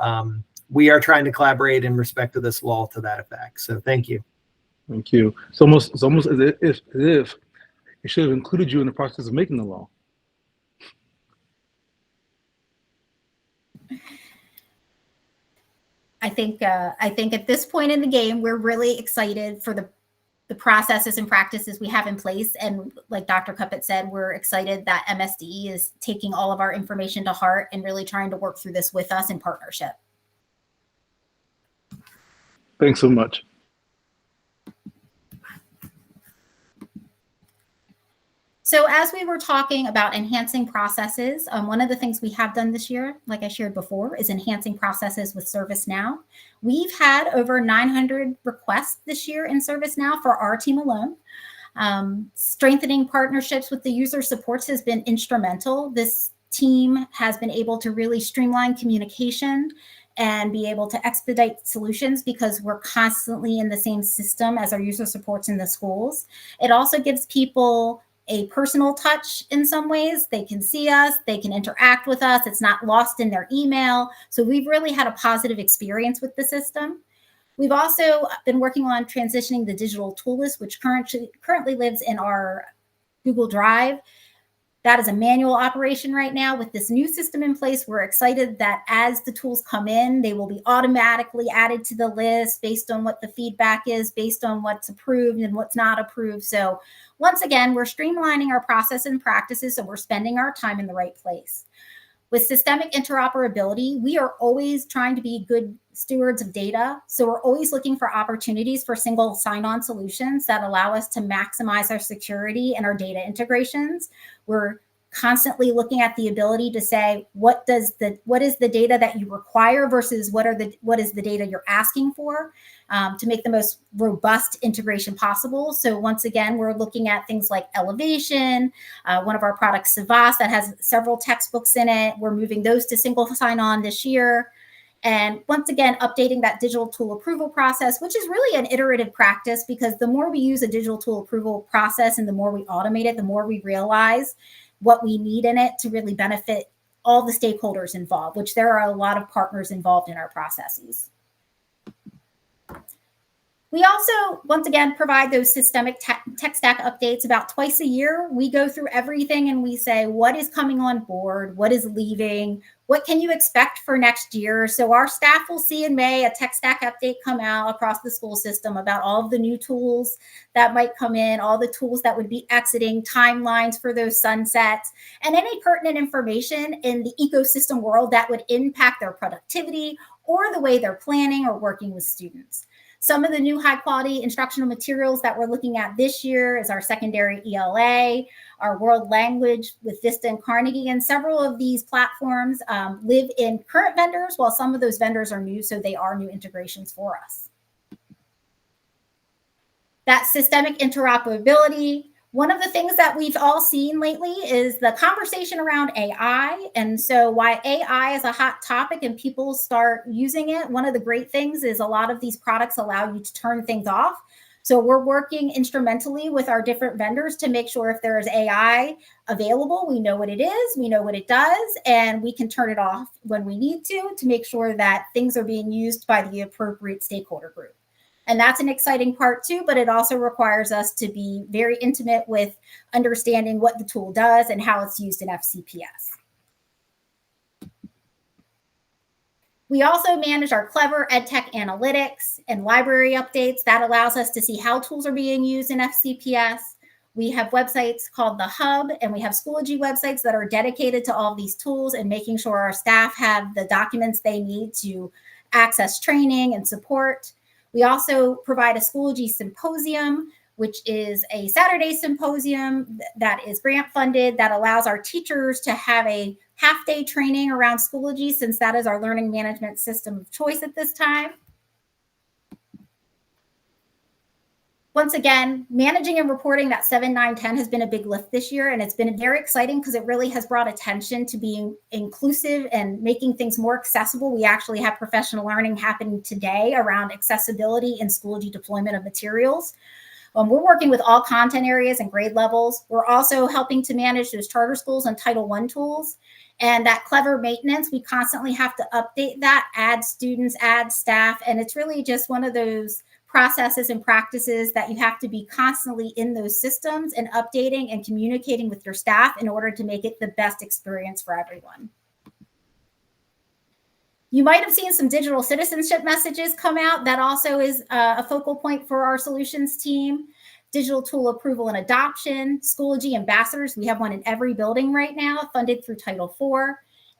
we are trying to collaborate in respect to this law to that effect. So thank you. Thank you. It's almost as if it should have included you in the process of making the law. I think at this point in the game, we're really excited for the processes and practices we have in place. And like Dr. Cuppett said, we're excited that MSDE is taking all of our information to heart and really trying to work through this with us in partnership. Thanks so much. So as we were talking about enhancing processes, one of the things we have done this year, like I shared before, is enhancing processes with ServiceNow. We've had over 900 requests this year in ServiceNow for our team alone. Strengthening partnerships with the user supports has been instrumental. This team has been able to really streamline communication and be able to expedite solutions because we're constantly in the same system as our user supports in the schools. It also gives people a personal touch in some ways. They can see us, they can interact with us. It's not lost in their email. So we've really had a positive experience with the system. We've also been working on transitioning the digital tool list, which currently lives in our Google Drive. That is a manual operation right now. With this new system in place, we're excited that as the tools come in, they will be automatically added to the list based on what the feedback is, based on what's approved and what's not approved. So once again, we're streamlining our process and practices, so we're spending our time in the right place. With systemic interoperability, we are always trying to be good stewards of data. So we're always looking for opportunities for single sign-on solutions that allow us to maximize our security and our data integrations. We're constantly looking at the ability to say, what is the data that you require versus what is the data you're asking for, to make the most robust integration possible. So once again, we're looking at things like Elevation, one of our products, Savas, that has several textbooks in it. We're moving those to single sign-on this year. And once again, updating that digital tool approval process, which is really an iterative practice, because the more we use a digital tool approval process and the more we automate it, the more we realize what we need in it to really benefit all the stakeholders involved, which there are a lot of partners involved in our processes. We also, once again, provide those systemic tech stack updates about twice a year. We go through everything and we say, what is coming on board? What is leaving? What can you expect for next year? So our staff will see in May a tech stack update come out across the school system about all of the new tools that might come in, all the tools that would be exiting, timelines for those sunsets, and any pertinent information in the ecosystem world that would impact their productivity or the way they're planning or working with students. Some of the new high quality instructional materials that we're looking at this year is our secondary ELA, our world language with Vista and Carnegie, and several of these platforms live in current vendors, while some of those vendors are new, so they are new integrations for us. That systemic interoperability. One of the things that we've all seen lately is the conversation around AI. And so why AI is a hot topic and people start using it, one of the great things is a lot of these products allow you to turn things off. So we're working instrumentally with our different vendors to make sure if there is AI available, we know what it is, we know what it does, and we can turn it off when we need to make sure that things are being used by the appropriate stakeholder group. And that's an exciting part too, but it also requires us to be very intimate with understanding what the tool does and how it's used in FCPS. We also manage our clever EdTech analytics and library updates. That allows us to see how tools are being used in FCPS. We have websites called The Hub, and we have Schoology websites that are dedicated to all of these tools and making sure our staff have the documents they need to access training and support. We also provide a Schoology symposium which is a Saturday symposium that is grant funded that allows our teachers to have a half-day training around Schoology, since that is our learning management system of choice at this time. Once again, managing and reporting that 7, 9, 10 has been a big lift this year, and it's been very exciting because it really has brought attention to being inclusive and making things more accessible. We actually have professional learning happening today around accessibility and Schoology deployment of materials. We're working with all content areas and grade levels. We're also helping to manage those charter schools and Title I tools. And that clever maintenance, we constantly have to update that, add students, add staff, and it's really just one of those processes and practices that you have to be constantly in those systems and updating and communicating with your staff in order to make it the best experience for everyone. You might have seen some digital citizenship messages come out. That also is a focal point for our solutions team. Digital tool approval and adoption, Schoology ambassadors. We have one in every building right now, funded through Title IV.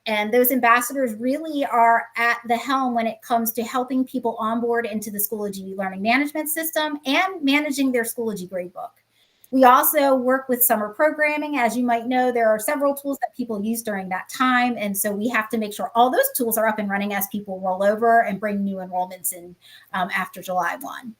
And those ambassadors really are at the helm when it comes to helping people onboard into the Schoology learning management system and managing their Schoology gradebook. We also work with summer programming. As you might know, there are several tools that people use during that time. And so we have to make sure all those tools are up and running as people roll over and bring new enrollments in after July 1.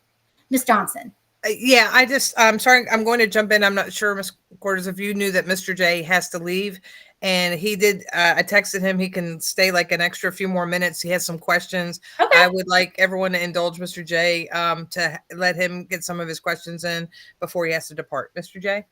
Ms. Johnson. Yeah, I'm sorry, I'm going to jump in. I'm not sure, Ms. Quarters, if you knew that Mr. J has to leave, and he did. I texted him. He can stay like an extra few more minutes. He has some questions. Okay. I would like everyone to indulge Mr. J to let him get some of his questions in before he has to depart. Mr. J.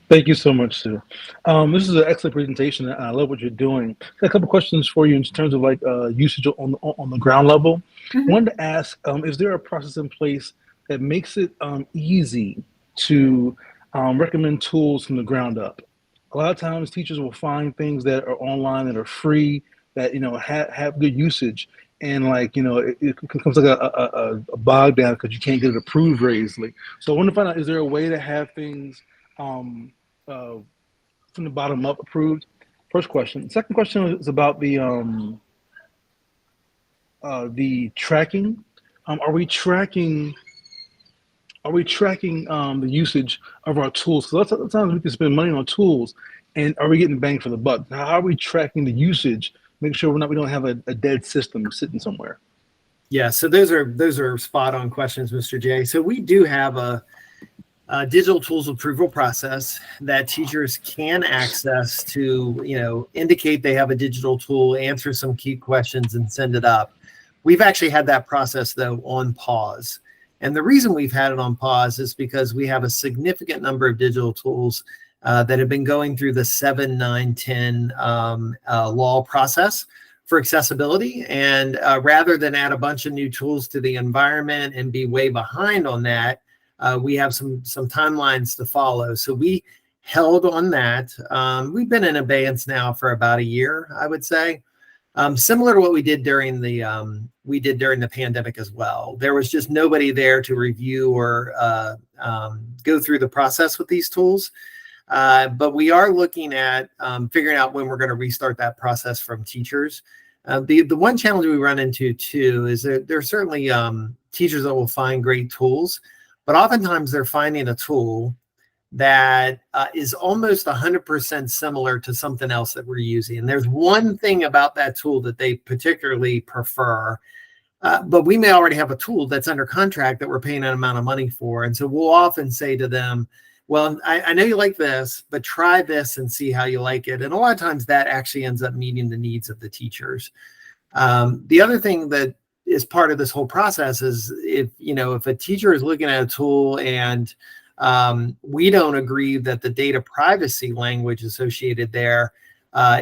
Thank you so much, Sue. This is an excellent presentation. I love what you're doing. A couple questions for you in terms of like usage on the ground level. Mm-hmm. I wanted to ask, is there a process in place that makes it easy to recommend tools from the ground up? A lot of times teachers will find things that are online that are free, that, you know, have good usage. And like, you know, it becomes like a bog down because you can't get it approved very easily. So I want to find out, is there a way to have things from the bottom up approved? First question. Second question is about the tracking. Are we tracking the usage of our tools? Because lots of times we can spend money on tools, and are we getting bang for the buck? How are we tracking the usage? Make sure we don't have a dead system sitting somewhere. Yeah, so those are spot on questions, Mr. J. So we do have a digital tools approval process that teachers can access to, you know, indicate they have a digital tool, answer some key questions, and send it up. We've actually had that process though on pause. And the reason we've had it on pause is because we have a significant number of digital tools that have been going through the 7, 9, 10 law process for accessibility. And rather than add a bunch of new tools to the environment and be way behind on that, we have some timelines to follow. So we held on that. We've been in abeyance now for about a year, I would say. Similar to what we did during the pandemic as well. There was just nobody there to review or go through the process with these tools. But we are looking at figuring out when we're going to restart that process from teachers. The one challenge we run into too is that there are certainly teachers that will find great tools, but oftentimes they're finding a tool that is almost 100% similar to something else that we're using. And there's one thing about that tool that they particularly prefer, but we may already have a tool that's under contract that we're paying an amount of money for. And so we'll often say to them, well, I know you like this, but try this and see how you like it. And a lot of times that actually ends up meeting the needs of the teachers. The other thing that is part of this whole process is if a teacher is looking at a tool and we don't agree that the data privacy language associated there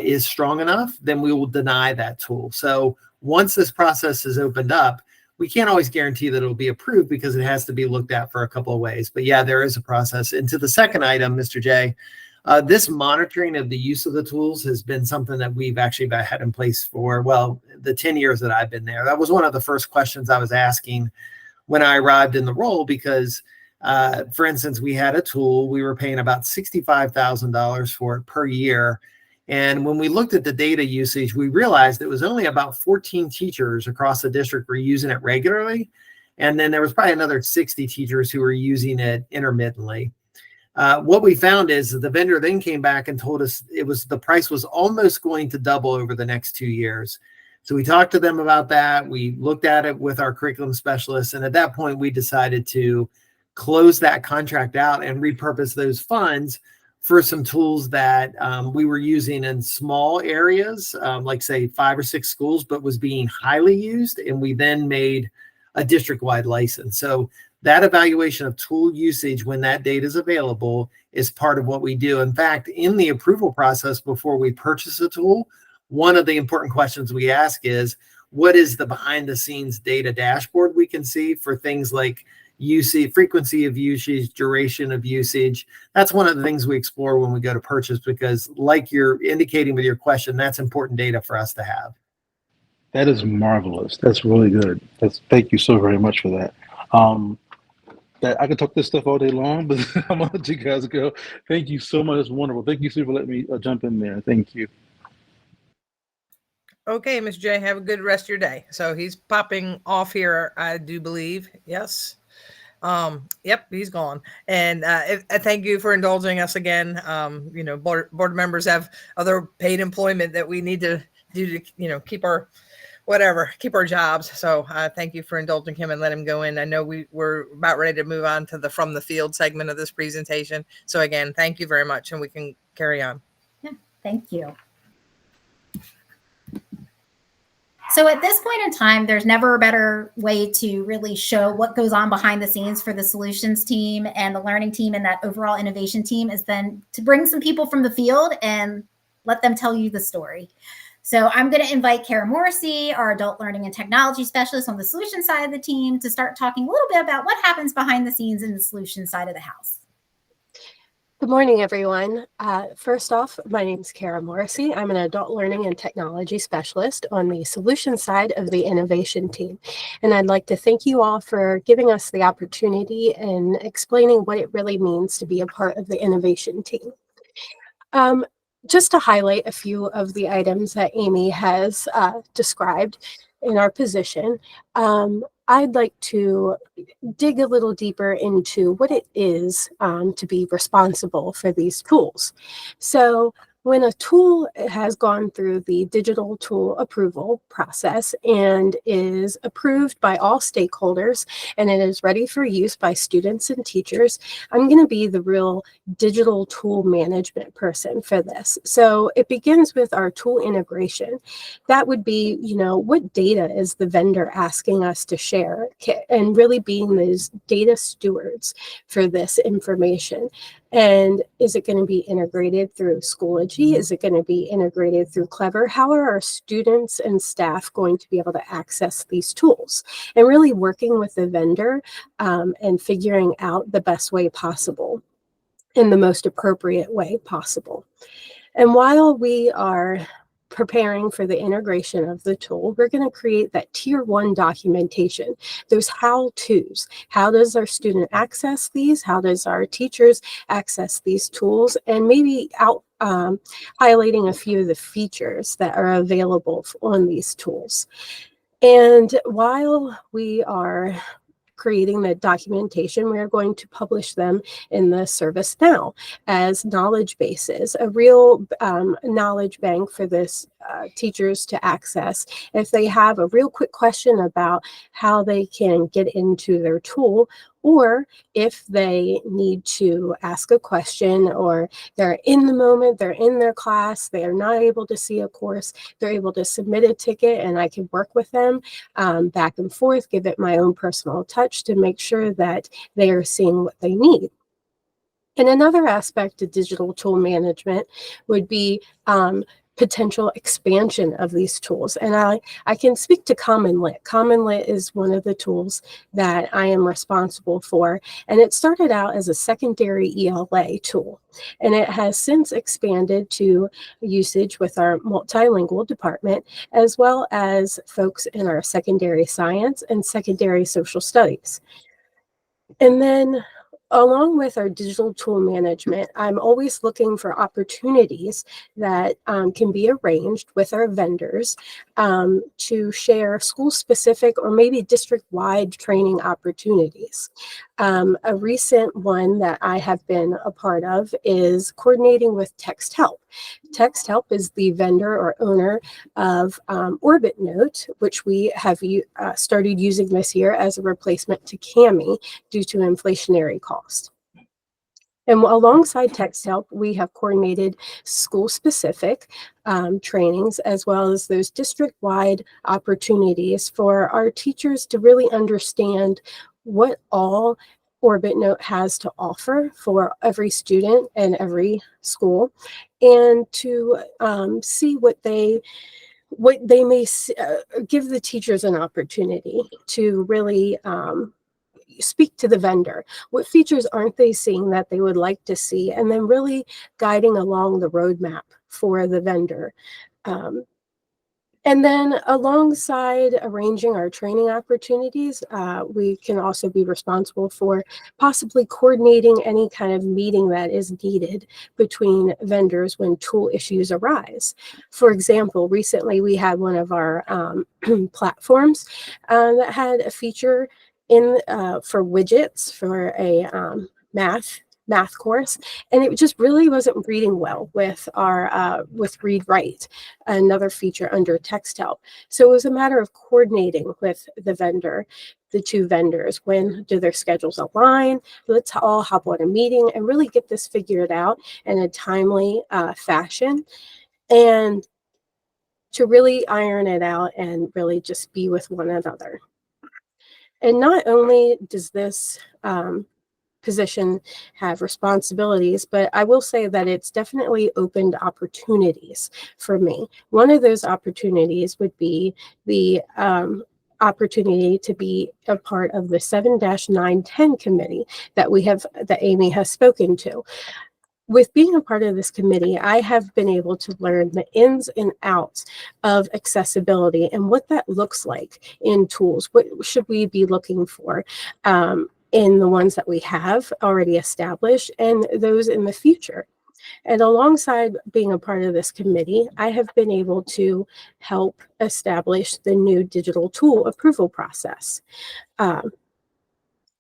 is strong enough, then we will deny that tool. So once this process is opened up, we can't always guarantee that it'll be approved because it has to be looked at for a couple of ways. But yeah, there is a process. And to the second item, Mr. J, this monitoring of the use of the tools has been something that we've actually had in place for, well, the 10 years that I've been there. That was one of the first questions I was asking when I arrived in the role because for instance, we had a tool, we were paying about $65,000 for it per year. And when we looked at the data usage, we realized it was only about 14 teachers across the district were using it regularly. And then there was probably another 60 teachers who were using it intermittently. What we found is that the vendor then came back and told us the price was almost going to double over the next 2 years. So we talked to them about that. We looked at it with our curriculum specialists. And at that point, we decided to close that contract out and repurpose those funds for some tools that we were using in small areas, like say 5 or 6 schools, but was being highly used. And we then made a district-wide license. So that evaluation of tool usage when that data is available is part of what we do. In fact, in the approval process before we purchase a tool, one of the important questions we ask is, what is the behind-the-scenes data dashboard we can see for things like usage, frequency of usage, duration of usage? That's one of the things we explore when we go to purchase, because like you're indicating with your question, that's important data for us to have. That is marvelous. That's really good. Thank you so very much for that. That I could talk this stuff all day long, but I'm gonna let you guys go. Thank you so much. It's wonderful. Thank you, Sue, for letting me jump in there. Thank you. Okay, Ms. J, have a good rest of your day. So he's popping off here, I do believe. Yes. Yep, he's gone. And thank you for indulging us again. Board members have other paid employment that we need to do to, keep our jobs. So thank you for indulging him and let him go in. I know we're about ready to move on to the From the Field segment of this presentation. So again, thank you very much, and we can carry on. Yeah, thank you. So at this point in time, there's never a better way to really show what goes on behind the scenes for the solutions team and the learning team and that overall innovation team is then to bring some people from the field and let them tell you the story. So I'm going to invite Kara Morrissey, our adult learning and technology specialist on the solution side of the team, to start talking a little bit about what happens behind the scenes in the solution side of the house. Good morning, everyone. First off, my name is Kara Morrissey. I'm an adult learning and technology specialist on the solution side of the innovation team. And I'd like to thank you all for giving us the opportunity and explaining what it really means to be a part of the innovation team. Just to highlight a few of the items that Amy has described in our position, I'd like to dig a little deeper into what it is to be responsible for these tools. So when a tool has gone through the digital tool approval process and is approved by all stakeholders and it is ready for use by students and teachers, I'm going to be the real digital tool management person for this. So it begins with our tool integration. That would be, what data is the vendor asking us to share, and really being those data stewards for this information. And is it going to be integrated through Schoology? Is it going to be integrated through Clever? How are our students and staff going to be able to access these tools? And really working with the vendor and figuring out the best way possible in the most appropriate way possible. And while we are preparing for the integration of the tool, we're going to create that tier 1 documentation. Those how-tos. How does our student access these? How does our teachers access these tools? And maybe highlighting a few of the features that are available on these tools. And while we are creating the documentation, we are going to publish them in the ServiceNow as knowledge bases, a real knowledge bank for this teachers to access. If they have a real quick question about how they can get into their tool, or if they need to ask a question, or they're in the moment, they're in their class, they are not able to see a course, they're able to submit a ticket and I can work with them back and forth, give it my own personal touch to make sure that they are seeing what they need. And another aspect of digital tool management would be potential expansion of these tools. And I can speak to CommonLit. CommonLit is one of the tools that I am responsible for. And it started out as a secondary ELA tool. And it has since expanded to usage with our multilingual department, as well as folks in our secondary science and secondary social studies. And then along with our digital tool management, I'm always looking for opportunities that can be arranged with our vendors to share school-specific or maybe district-wide training opportunities. A recent one that I have been a part of is coordinating with TextHelp. TextHelp is the vendor or owner of OrbitNote, which we have started using this year as a replacement to Kami due to inflationary cost. And alongside TextHelp, we have coordinated school-specific trainings as well as those district-wide opportunities for our teachers to really understand what all OrbitNote has to offer for every student and every school, and to see what they may give the teachers an opportunity to really speak to the vendor. What features aren't they seeing that they would like to see? And then really guiding along the roadmap for the vendor. And then alongside arranging our training opportunities, we can also be responsible for possibly coordinating any kind of meeting that is needed between vendors when tool issues arise. For example, recently we had one of our platforms that had a feature in for widgets for a math course, and it just really wasn't reading well with our with read write, another feature under TextHelp. So it was a matter of coordinating with the two vendors. When do their schedules align? Let's all hop on a meeting and really get this figured out in a timely fashion, and to really iron it out and really just be with one another. And not only does this position have responsibilities, but I will say that it's definitely opened opportunities for me. One of those opportunities would be the opportunity to be a part of the 7-910 committee that Amy has spoken to. With being a part of this committee, I have been able to learn the ins and outs of accessibility and what that looks like in tools. What should we be looking for in the ones that we have already established and those in the future? And alongside being a part of this committee, I have been able to help establish the new digital tool approval process.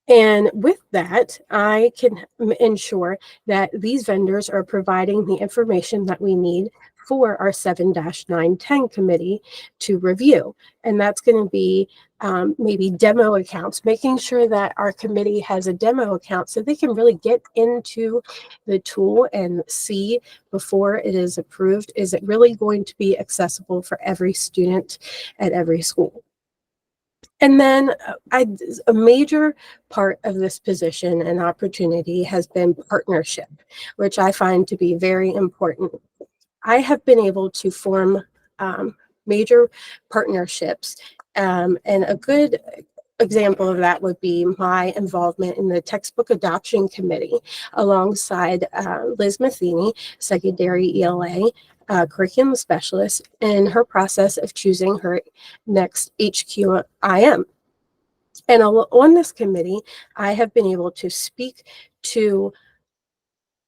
And with that, I can ensure that these vendors are providing the information that we need for our 7-910 committee to review. And that's going to be maybe demo accounts, making sure that our committee has a demo account so they can really get into the tool and see before it is approved, is it really going to be accessible for every student at every school? And then a major part of this position and opportunity has been partnership, which I find to be very important. I have been able to form major partnerships, and a good example of that would be my involvement in the textbook adoption committee alongside Liz Matheny, secondary ELA curriculum specialist, in her process of choosing her next HQIM. And on this committee, I have been able to speak to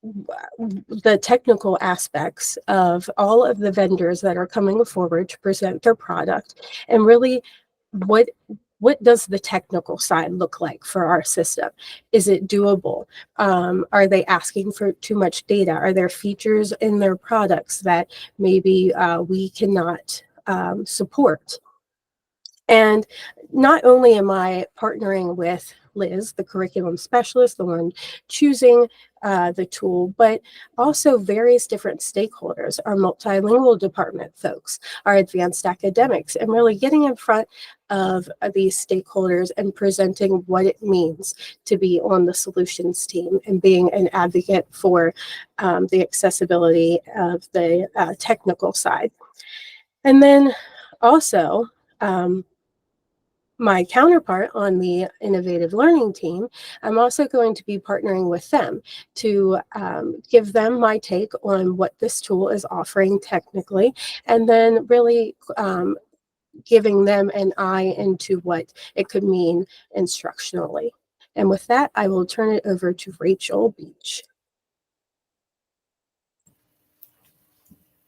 the technical aspects of all of the vendors that are coming forward to present their product, and really what does the technical side look like for our system? Is it doable? Are they asking for too much data? Are there features in their products that maybe we cannot support? And not only am I partnering with Liz, the curriculum specialist, the one choosing the tool, but also various different stakeholders, our multilingual department folks, our advanced academics, and really getting in front of these stakeholders and presenting what it means to be on the solutions team and being an advocate for the accessibility of the technical side. And then also, my counterpart on the innovative learning team, I'm also going to be partnering with them to give them my take on what this tool is offering technically, and then really giving them an eye into what it could mean instructionally. And with that, I will turn it over to Rachel Beach.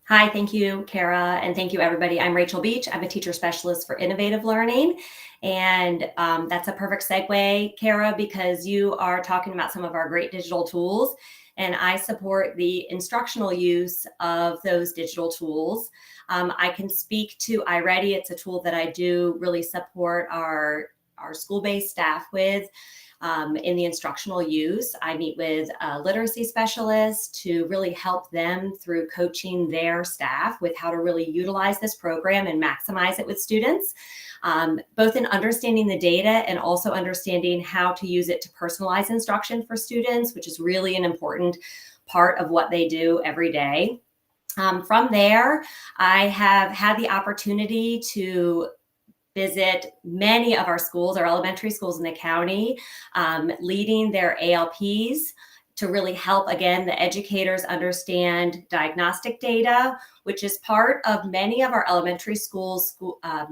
Hi, thank you, Kara, and thank you, everybody. I'm Rachel Beach. I'm a teacher specialist for innovative learning. And that's a perfect segue, Kara, because you are talking about some of our great digital tools. And I support the instructional use of those digital tools. I can speak to iReady. It's a tool that I do really support our school-based staff with. In the instructional use, I meet with a literacy specialist to really help them through coaching their staff with how to really utilize this program and maximize it with students, both in understanding the data and also understanding how to use it to personalize instruction for students, which is really an important part of what they do every day. From there, I have had the opportunity to visit many of our schools, our elementary schools in the county, leading their ALPs to really help, again, the educators understand diagnostic data, which is part of many of our elementary schools,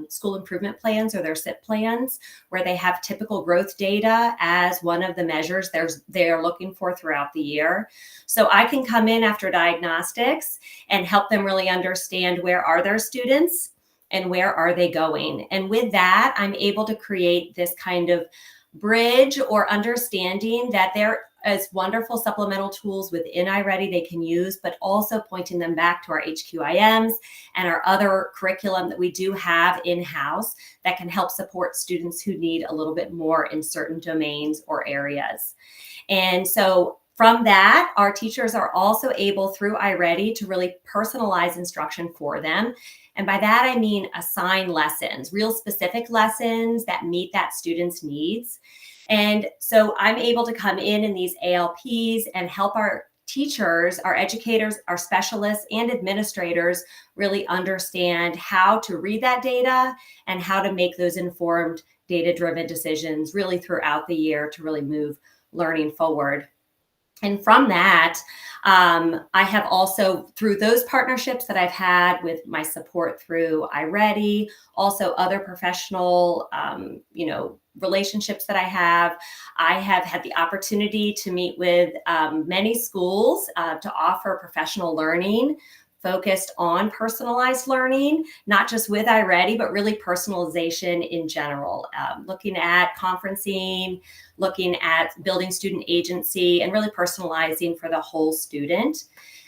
school improvement plans or their SIP plans, where they have typical growth data as one of the measures they're looking for throughout the year. So I can come in after diagnostics and help them really understand where are their students and where are they going. And with that, I'm able to create this kind of bridge or understanding that there is wonderful supplemental tools within iReady they can use, but also pointing them back to our HQIMs and our other curriculum that we do have in-house that can help support students who need a little bit more in certain domains or areas. And so from that, our teachers are also able through iReady to really personalize instruction for them. And by that, I mean assign lessons, real specific lessons that meet that student's needs. And so I'm able to come in these ALPs and help our teachers, our educators, our specialists, and administrators really understand how to read that data and how to make those informed data-driven decisions really throughout the year to really move learning forward. And from that, I have also, through those partnerships that I've had with my support through iReady, also other professional, relationships that I have had the opportunity to meet with many schools to offer professional learning focused on personalized learning, not just with iReady, but really personalization in general, looking at conferencing, looking at building student agency, and really personalizing for the whole student.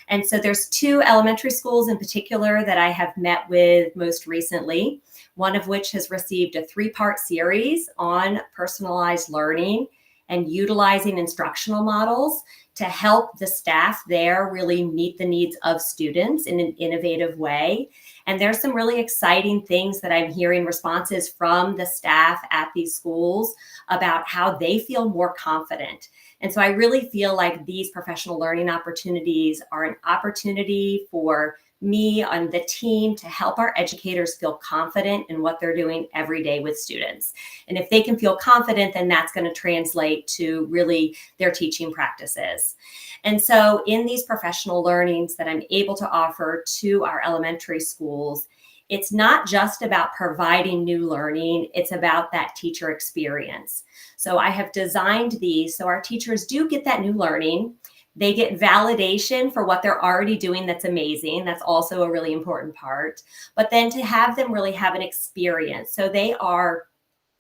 And so there's 2 elementary schools in particular that I have met with most recently, one of which has received a 3-part series on personalized learning and utilizing instructional models to help the staff there really meet the needs of students in an innovative way. And there's some really exciting things that I'm hearing responses from the staff at these schools about how they feel more confident. And so I really feel like these professional learning opportunities are an opportunity for me on the team to help our educators feel confident in what they're doing every day with students. And if they can feel confident, then that's going to translate to really their teaching practices. And so in these professional learnings that I'm able to offer to our elementary schools, it's not just about providing new learning, it's about that teacher experience. So I have designed these so our teachers do get that new learning. They get validation for what they're already doing that's amazing. That's also a really important part. But then to have them really have an experience. So they are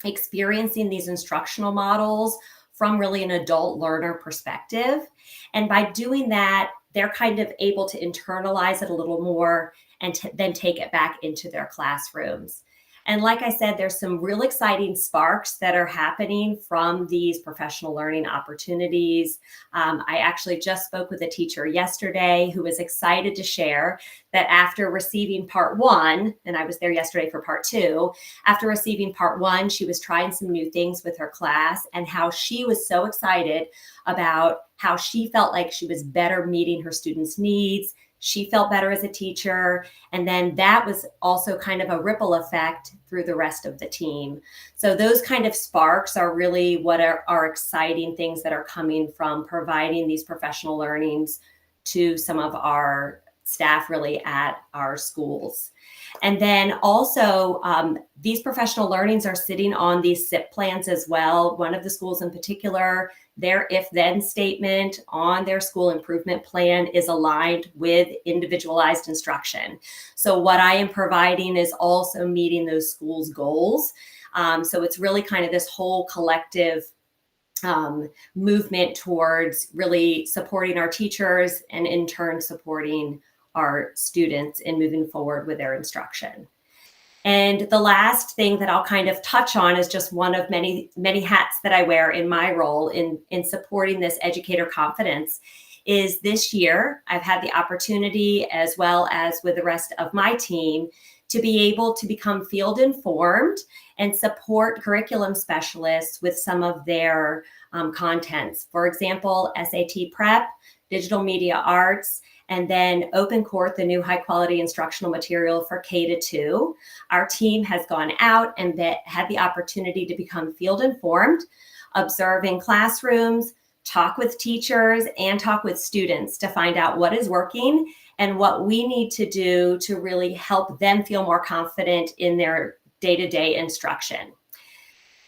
experiencing these instructional models from really an adult learner perspective. And by doing that, they're kind of able to internalize it a little more and then take it back into their classrooms. And like I said, there's some real exciting sparks that are happening from these professional learning opportunities. I actually just spoke with a teacher yesterday who was excited to share that after receiving part 1, and I was there yesterday for part 2, after receiving part 1, she was trying some new things with her class and how she was so excited about how she felt like she was better meeting her students' needs. She felt better as a teacher. And then that was also kind of a ripple effect through the rest of the team. So those kind of sparks are really what are exciting things that are coming from providing these professional learnings to some of our staff really at our schools. And then also, these professional learnings are sitting on these SIP plans as well. One of the schools in particular, their if-then statement on their school improvement plan is aligned with individualized instruction. So what I am providing is also meeting those schools' goals. So it's really kind of this whole collective movement towards really supporting our teachers and in turn supporting our students in moving forward with their instruction. And the last thing that I'll kind of touch on is just one of many, many hats that I wear in my role in supporting this educator confidence is this year, I've had the opportunity, as well as with the rest of my team, to be able to become field informed and support curriculum specialists with some of their contents. For example, SAT prep, digital media arts, and then Open Court, the new high quality instructional material for K-2. Our team has gone out and had the opportunity to become field informed, observe in classrooms, talk with teachers, and talk with students to find out what is working and what we need to do to really help them feel more confident in their day-to-day instruction.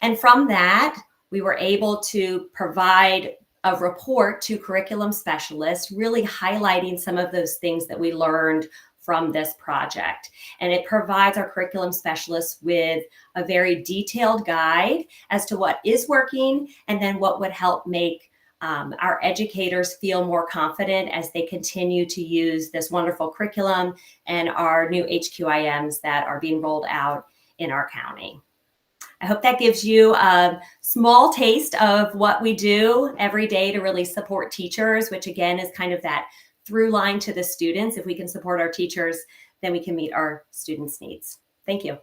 And from that, we were able to provide a report to curriculum specialists, really highlighting some of those things that we learned from this project. And it provides our curriculum specialists with a very detailed guide as to what is working and then what would help make our educators feel more confident as they continue to use this wonderful curriculum and our new HQIMs that are being rolled out in our county. I hope that gives you a small taste of what we do every day to really support teachers, which again is kind of that through line to the students. If we can support our teachers, then we can meet our students' needs. Thank you.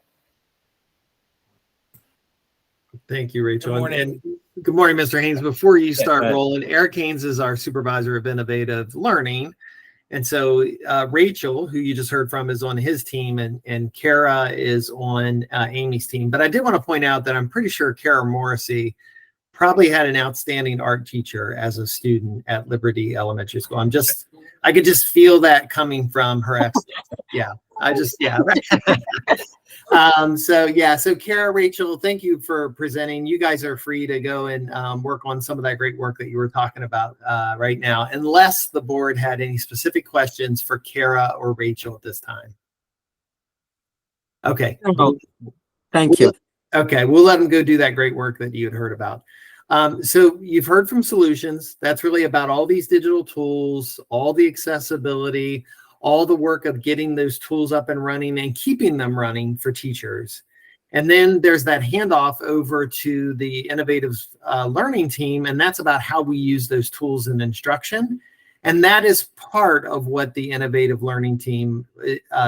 Thank you, Rachel. Good morning. And good morning, Mr. Haynes. Before you start ahead. rolling, Eric Haynes is our supervisor of innovative learning. And so Rachel, who you just heard from, is on his team, and Kara is on Amy's team. But I did want to point out that I'm pretty sure Kara Morrissey probably had an outstanding art teacher as a student at Liberty Elementary School. I could just feel that coming from her excellence. Yeah, So Kara, Rachel, thank you for presenting. You guys are free to go and work on some of that great work that you were talking about right now, unless the board had any specific questions for Kara or Rachel at this time. Okay. Thank you. Okay, we'll let them go do that great work that you had heard about. So you've heard from Solutions. That's really about all these digital tools, all the accessibility, all the work of getting those tools up and running and keeping them running for teachers. And then there's that handoff over to the innovative learning team, and that's about how we use those tools in instruction. And that is part of what the innovative learning team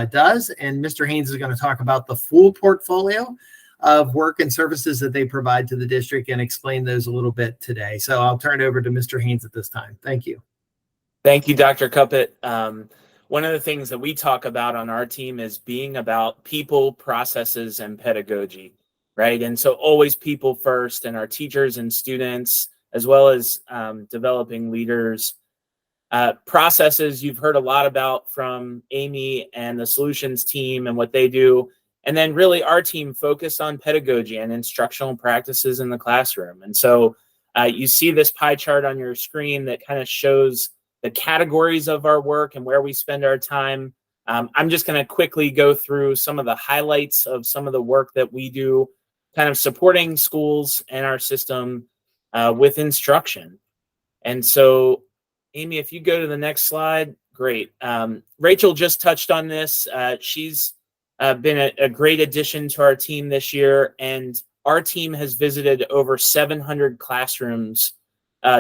does. And Mr. Haynes is going to talk about the full portfolio of work and services that they provide to the district and explain those a little bit today. So I'll turn it over to Mr. Haynes at this time. Thank you. Thank you, Dr. Cuppett. One of the things that we talk about on our team is being about people, processes, and pedagogy, right? And so always people first, and our teachers and students, as well as developing leaders. Processes, you've heard a lot about from Amy and the Solutions team and what they do. And then really our team focused on pedagogy and instructional practices in the classroom. And so you see this pie chart on your screen that kind of shows the categories of our work and where we spend our time. I'm just going to quickly go through some of the highlights of some of the work that we do, kind of supporting schools and our system with instruction. And so, Amy, if you go to the next slide, great. Rachel just touched on this. She's been a great addition to our team this year, and our team has visited over 700 classrooms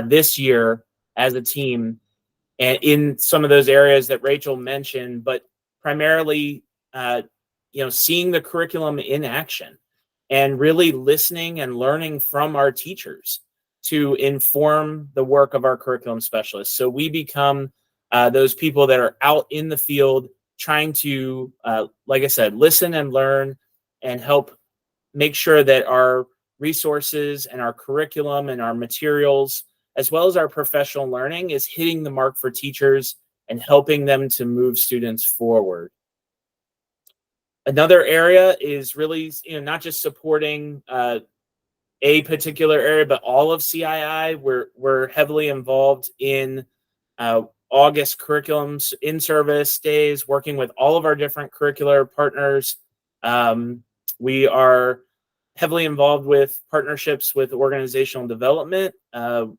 this year as a team, and in some of those areas that Rachel mentioned, but primarily, seeing the curriculum in action and really listening and learning from our teachers to inform the work of our curriculum specialists. So we become those people that are out in the field trying to, like I said, listen and learn and help make sure that our resources and our curriculum and our materials, as well as our professional learning, is hitting the mark for teachers and helping them to move students forward. Another area is really, not just supporting a particular area, but all of CII. We're heavily involved in August curriculums, in-service days, working with all of our different curricular partners. We are heavily involved with partnerships with organizational development,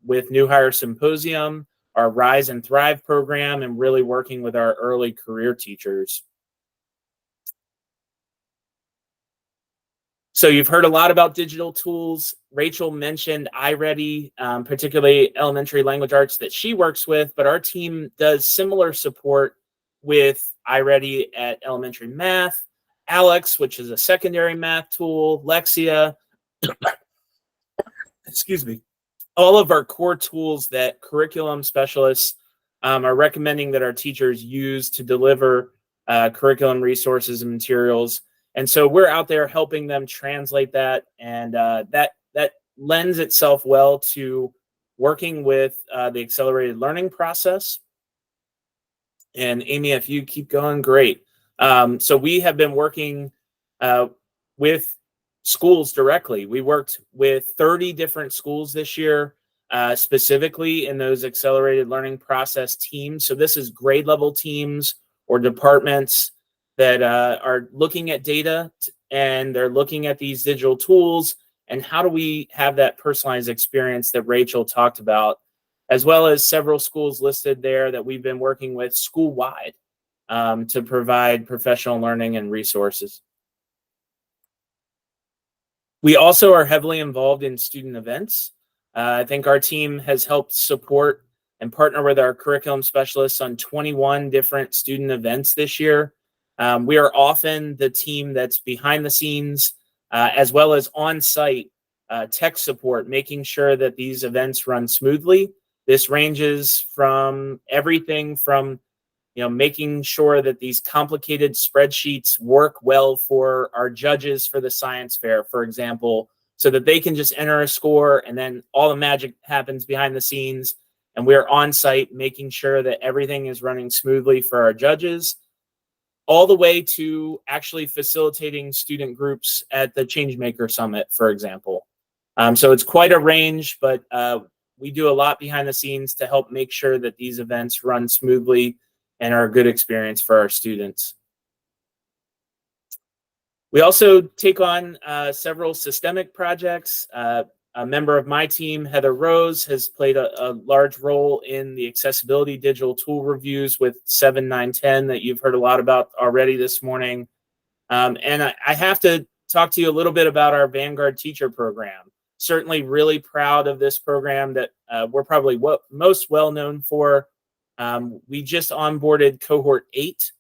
with New Hire Symposium, our Rise and Thrive program, and really working with our early career teachers. So you've heard a lot about digital tools. Rachel mentioned iReady, particularly elementary language arts that she works with, but our team does similar support with iReady at elementary math, Alex, which is a secondary math tool, Lexia, excuse me, all of our core tools that curriculum specialists are recommending that our teachers use to deliver curriculum resources and materials. And so we're out there helping them translate that, and that lends itself well to working with the accelerated learning process. And Amy, if you keep going, great. So we have been working with schools directly. We worked with 30 different schools this year, specifically in those accelerated learning process teams. So this is grade level teams or departments that are looking at data, and they're looking at these digital tools and how do we have that personalized experience that Rachel talked about, as well as several schools listed there that we've been working with school-wide to provide professional learning and resources. We also are heavily involved in student events. I think our team has helped support and partner with our curriculum specialists on 21 different student events this year. We are often the team that's behind the scenes, as well as on-site tech support, making sure that these events run smoothly. This ranges from everything from, making sure that these complicated spreadsheets work well for our judges for the science fair, for example, so that they can just enter a score and then all the magic happens behind the scenes. And we're on-site making sure that everything is running smoothly for our judges, all the way to actually facilitating student groups at the Changemaker Summit, for example. So it's quite a range, but we do a lot behind the scenes to help make sure that these events run smoothly and are a good experience for our students. We also take on several systemic projects. A member of my team, Heather Rose, has played a large role in the accessibility digital tool reviews with 7, 9, 10 that you've heard a lot about already this morning. And I have to talk to you a little bit about our Vanguard teacher program. Certainly really proud of this program that we're probably most well known for. We just onboarded cohort 8.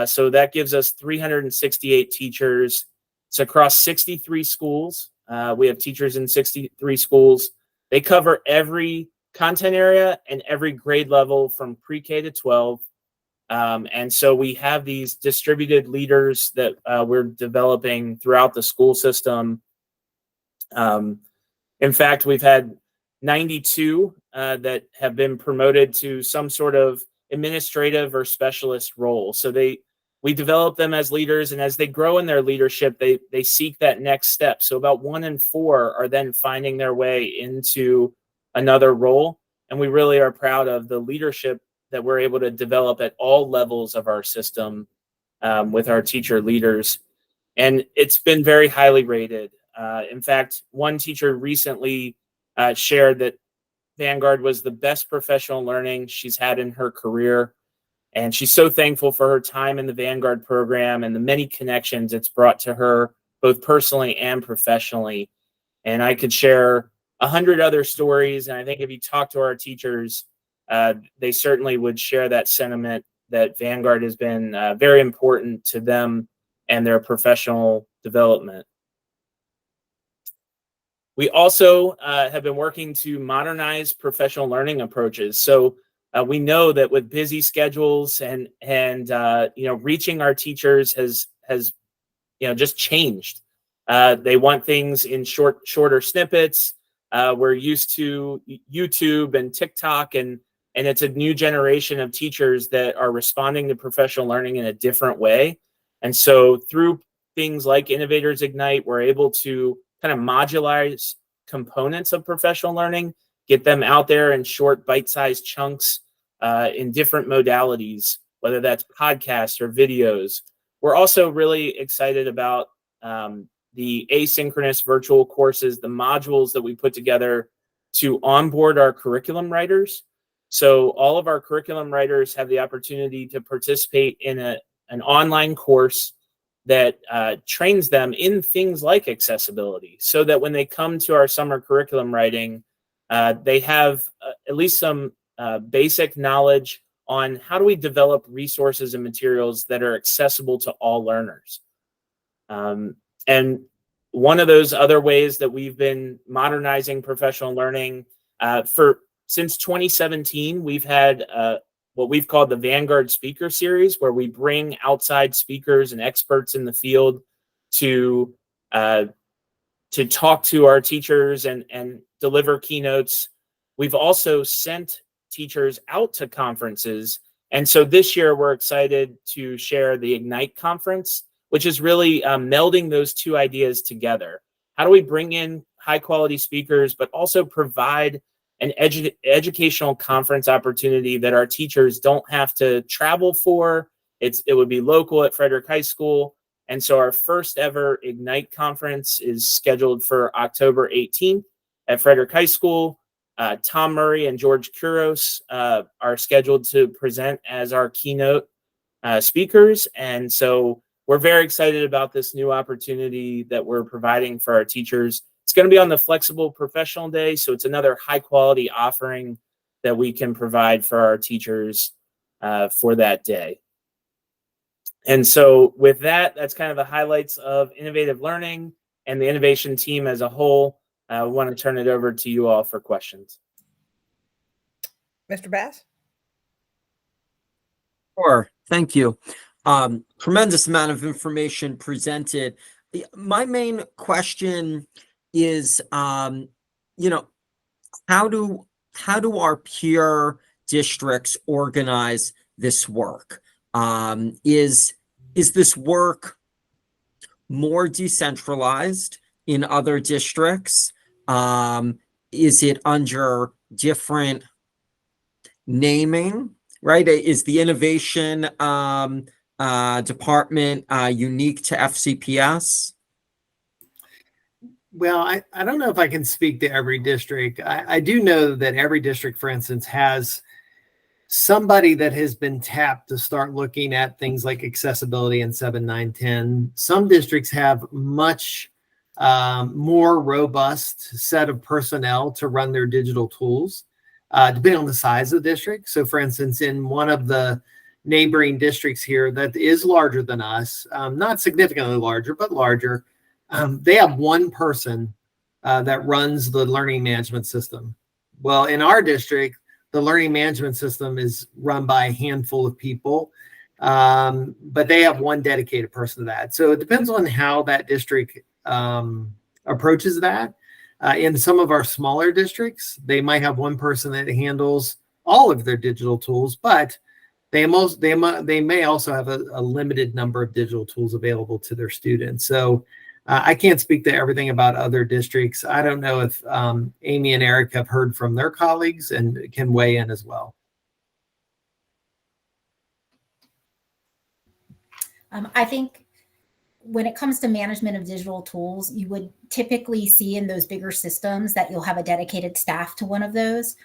So that gives us 368 teachers. It's across 63 schools. We have teachers in 63 schools. They cover every content area and every grade level from pre-K to 12. And so we have these distributed leaders that we're developing throughout the school system. In fact, we've had 92 that have been promoted to some sort of administrative or specialist role. So we develop them as leaders, and as they grow in their leadership, they seek that next step. So about 1 in 4 are then finding their way into another role. And we really are proud of the leadership that we're able to develop at all levels of our system with our teacher leaders. And it's been very highly rated. In fact, one teacher recently shared that Vanguard was the best professional learning she's had in her career. And she's so thankful for her time in the Vanguard program and the many connections it's brought to her, both personally and professionally. And I could share 100 other stories. And I think if you talk to our teachers, they certainly would share that sentiment that Vanguard has been very important to them and their professional development. We also have been working to modernize professional learning approaches. So we know that with busy schedules and reaching our teachers has just changed. They want things in shorter snippets. We're used to YouTube and TikTok, and And it's a new generation of teachers that are responding to professional learning in a different way. And so through things like Innovators Ignite, we're able to kind of modularize components of professional learning, get them out there in short bite-sized chunks in different modalities, whether that's podcasts or videos. We're also really excited about the asynchronous virtual courses, the modules that we put together to onboard our curriculum writers. So all of our curriculum writers have the opportunity to participate in an online course that trains them in things like accessibility, so that when they come to our summer curriculum writing, they have at least some basic knowledge on how do we develop resources and materials that are accessible to all learners. And one of those other ways that we've been modernizing professional learning since 2017, we've had what we've called the Vanguard Speaker Series, where we bring outside speakers and experts in the field to talk to our teachers and deliver keynotes. We've also sent teachers out to conferences. And so this year we're excited to share the Ignite conference, which is really melding those two ideas together. How do we bring in high quality speakers, but also provide an educational conference opportunity that our teachers don't have to travel for? It would be local at Frederick High School. And so our first ever Ignite conference is scheduled for October 18th at Frederick High School. Tom Murray and George Kuros are scheduled to present as our keynote speakers. And so we're very excited about this new opportunity that we're providing for our teachers. It's going to be on the Flexible Professional Day, so it's another high quality offering that we can provide for our teachers for that day. And so with that, that's kind of the highlights of innovative learning and the innovation team as a whole. I want to turn it over to you all for questions. Mr. Bass? Sure, thank you. Tremendous amount of information presented. My main question is, how do our peer districts organize this work? Is this work more decentralized in other districts? Is it under different naming, right? Is the innovation department unique to FCPS? Well, I don't know if I can speak to every district. I do know that every district, for instance, has somebody that has been tapped to start looking at things like accessibility in 7, 9, 10. Some districts have much more robust set of personnel to run their digital tools, depending on the size of the district. So for instance, in one of the neighboring districts here that is larger than us, not significantly larger, but larger, they have one person that runs the learning management system. Well, in our district, the learning management system is run by a handful of people, but they have one dedicated person to that. So it depends on how that district approaches that. In some of our smaller districts, they might have one person that handles all of their digital tools, but they may also have a limited number of digital tools available to their students. So I can't speak to everything about other districts. I don't know if Amy and Eric have heard from their colleagues and can weigh in as well. I think when it comes to management of digital tools, you would typically see in those bigger systems that you'll have a dedicated staff to one of those.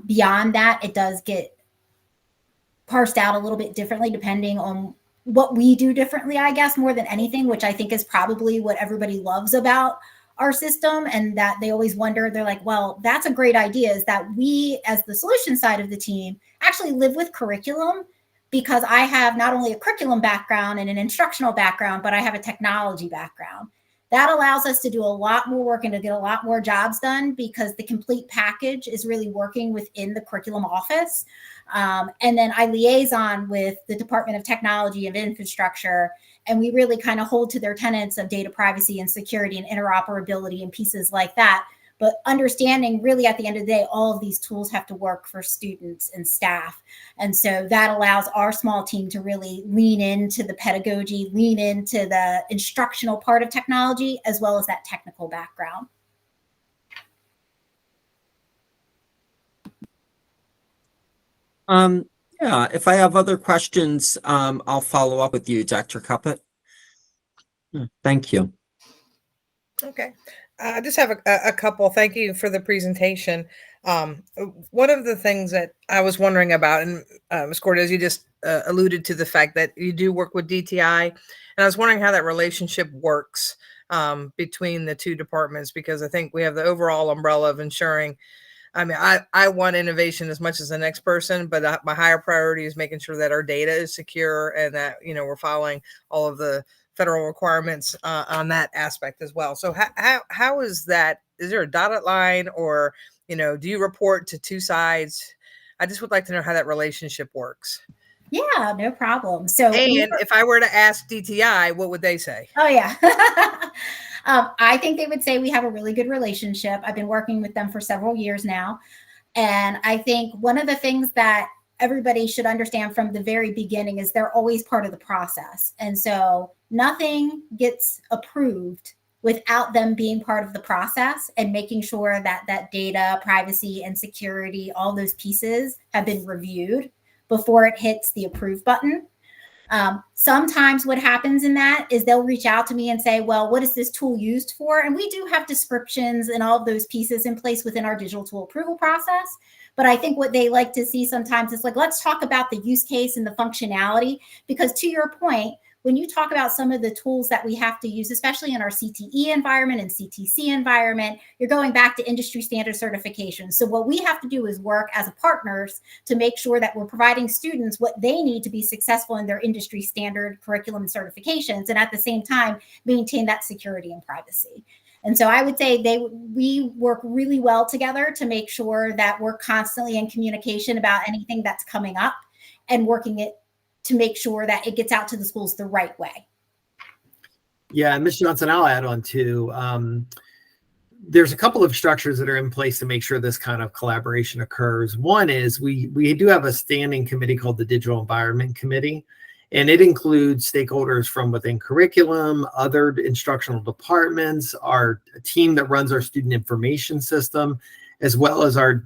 Beyond that, it does get parsed out a little bit differently depending on what we do differently, I guess, more than anything, which I think is probably what everybody loves about our system, and that they always wonder, they're like, well, that's a great idea, is that we, as the solution side of the team, actually live with curriculum, because I have not only a curriculum background and an instructional background, but I have a technology background. That allows us to do a lot more work and to get a lot more jobs done, because the complete package is really working within the curriculum office. And then I liaison with the Department of Technology and Infrastructure, and we really kind of hold to their tenets of data privacy and security and interoperability and pieces like that. but understanding really at the end of the day, all of these tools have to work for students and staff. And so that allows our small team to really lean into the pedagogy, lean into the instructional part of technology, as well as that technical background. Yeah, if I have other questions, I'll follow up with you, Dr. Cuppet. Thank you. Okay. I just have a couple. Thank you for the presentation. One of the things that I was wondering about, and Ms. Cortez, you just alluded to the fact that you do work with DTI, and I was wondering how that relationship works between the two departments, because I think we have the overall umbrella of ensuring. I mean, I want innovation as much as the next person, but my higher priority is making sure that our data is secure and that, you know, we're following all of the federal requirements on that aspect as well. So how is that? Is there a dotted line, or, you know, do you report to two sides? I just would like to know how that relationship works. Yeah, no problem. So, and if I were to ask DTI, what would they say? Oh, yeah. I think they would say we have a really good relationship. I've been working with them for several years now. And I think one of the things that everybody should understand from the very beginning is they're always part of the process. And so nothing gets approved without them being part of the process and making sure that that data, privacy, and security, all those pieces have been reviewed before it hits the approve button. Sometimes what happens in that is they'll reach out to me and say, well, what is this tool used for? And we do have descriptions and all of those pieces in place within our digital tool approval process. But I think what they like to see sometimes is like, let's talk about the use case and the functionality, because to your point, when you talk about some of the tools that we have to use, especially in our CTE environment and CTC environment, you're going back to industry standard certification. So what we have to do is work as partners to make sure that we're providing students what they need to be successful in their industry standard curriculum and certifications, and at the same time, maintain that security and privacy. And so I would say we work really well together to make sure that we're constantly in communication about anything that's coming up and working it to make sure that it gets out to the schools the right way. Yeah, Ms. Johnson, I'll add on too. There's a couple of structures that are in place to make sure this kind of collaboration occurs. One is we do have a standing committee called the Digital Environment Committee, and it includes stakeholders from within curriculum, other instructional departments, our team that runs our student information system, as well as our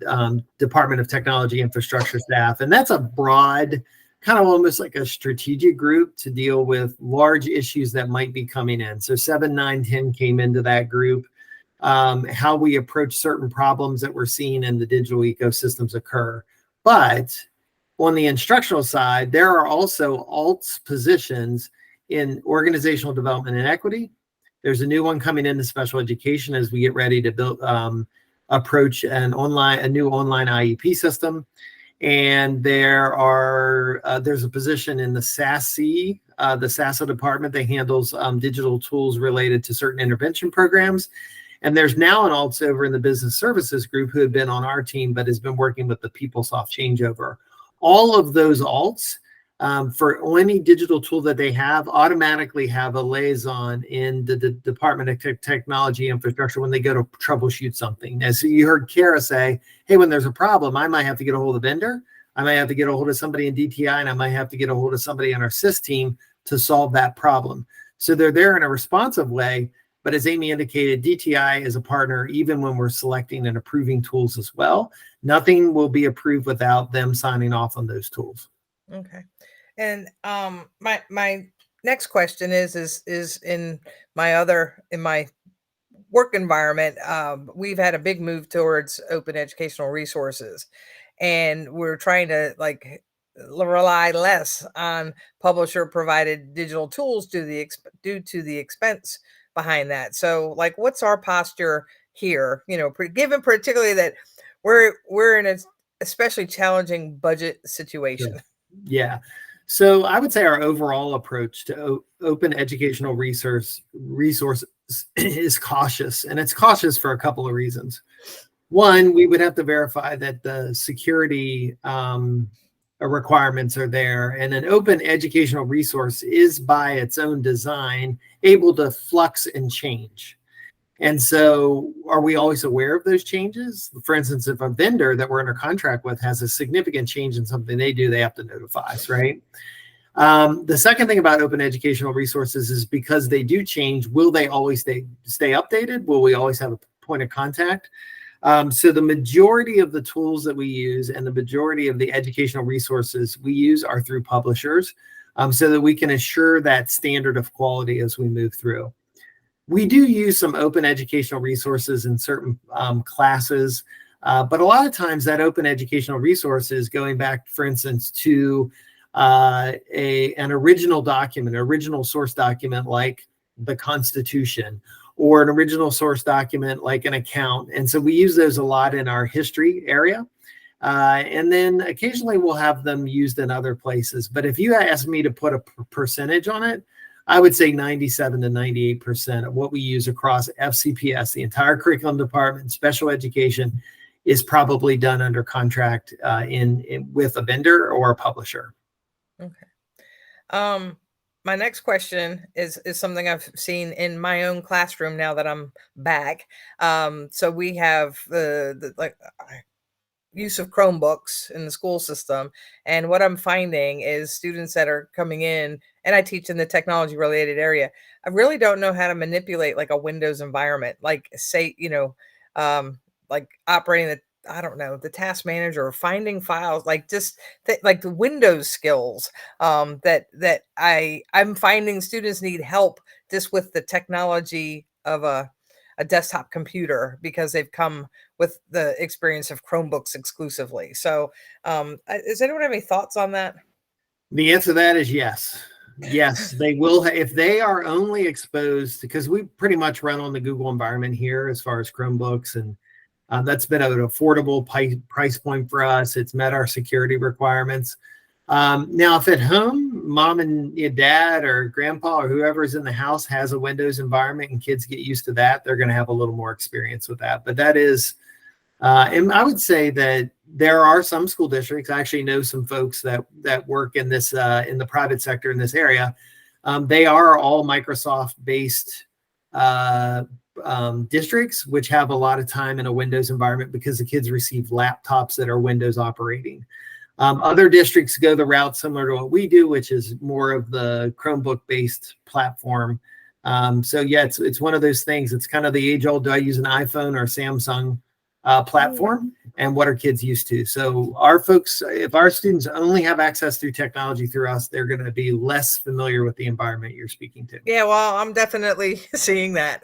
Department of Technology Infrastructure staff. And that's a broad, kind of almost like a strategic group to deal with large issues that might be coming in. So 7, 9, 10 came into that group. How we approach certain problems that we're seeing in the digital ecosystems occur. But on the instructional side, there are also ALTS positions in organizational development and equity. There's a new one coming into special education as we get ready to build, approach a new online IEP system. And there's a position in the SASE, the SASA department that handles digital tools related to certain intervention programs. And there's now an ALTS over in the business services group who had been on our team, but has been working with the PeopleSoft changeover. All of those ALTS, for any digital tool that they have, automatically have a liaison in the Department of Technology Infrastructure when they go to troubleshoot something. As you heard Kara say, hey, when there's a problem, I might have to get a hold of the vendor, I might have to get a hold of somebody in DTI, and I might have to get a hold of somebody on our SIS team to solve that problem. So they're there in a responsive way. But as Amy indicated, DTI is a partner even when we're selecting and approving tools as well. Nothing will be approved without them signing off on those tools. Okay. And my next question is in my work environment, we've had a big move towards open educational resources, and we're trying to rely less on publisher provided digital tools due to the expense behind that. So what's our posture here, given particularly that we're in an especially challenging budget situation? Yeah. So I would say our overall approach to open educational resources is cautious, and it's cautious for a couple of reasons. One, we would have to verify that the security requirements are there, and an open educational resource is by its own design able to flux and change. And so are we always aware of those changes? For instance, if a vendor that we're under contract with has a significant change in something they do, they have to notify us, right? The second thing about open educational resources is because they do change, will they always stay updated? Will we always have a point of contact? So the majority of the tools that we use and the majority of the educational resources we use are through publishers, so that we can assure that standard of quality as we move through. We do use some open educational resources in certain classes, but a lot of times that open educational resource is going back, for instance, to an original document, an original source document like the Constitution, or an original source document like an account. And so we use those a lot in our history area. And then occasionally we'll have them used in other places. But if you ask me to put a percentage on it, I would say 97 to 98% of what we use across FCPS, the entire curriculum department, special education, is probably done under contract with a vendor or a publisher. Okay. My next question is something I've seen in my own classroom now that I'm back. So we have the use of Chromebooks in the school system. And what I'm finding is students that are coming in, and I teach in the technology related area, I really don't know how to manipulate like a Windows environment, like say, like operating the task manager or finding files, like just like the Windows skills that I'm finding students need help just with the technology of a desktop computer because they've come with the experience of Chromebooks exclusively. So does anyone have any thoughts on that? The answer to that is yes. Yes, they will. If they are only exposed, because we pretty much run on the Google environment here as far as Chromebooks, and that's been an affordable price point for us. It's met our security requirements. Now, if at home, mom and your dad or grandpa or whoever's in the house has a Windows environment and kids get used to that, they're going to have a little more experience with that. But that is, and I would say that there are some school districts, I actually know some folks that work in this, in the private sector in this area. They are all Microsoft-based districts, which have a lot of time in a Windows environment because the kids receive laptops that are Windows operating. Other districts go the route similar to what we do, which is more of the Chromebook-based platform. So yeah, it's one of those things. It's kind of the age-old, do I use an iPhone or a Samsung platform? And what are kids used to? So our folks, if our students only have access through technology through us, they're going to be less familiar with the environment you're speaking to. Yeah, well, I'm definitely seeing that.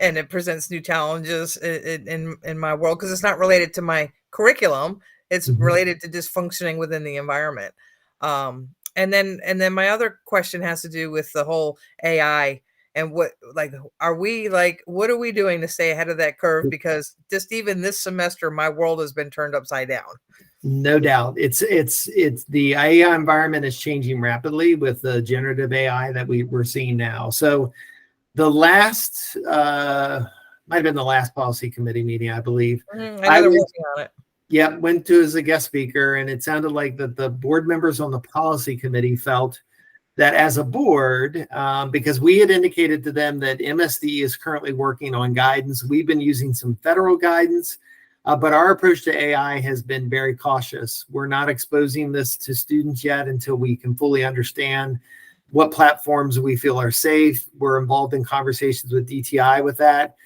And it presents new challenges in my world because it's not related to my curriculum. It's related to just functioning within the environment. And then my other question has to do with the whole AI and what are we what are we doing to stay ahead of that curve? Because just even this semester, my world has been turned upside down. No doubt. It's the AI environment is changing rapidly with the generative AI that we're seeing now. So the last might have been the last policy committee meeting, I believe. I know they're working on it. Yeah, went to as a guest speaker, and it sounded like that the board members on the policy committee felt that as a board, because we had indicated to them that MSD is currently working on guidance. We've been using some federal guidance, but our approach to AI has been very cautious. We're not exposing this to students yet until we can fully understand what platforms we feel are safe. We're involved in conversations with DTI with that.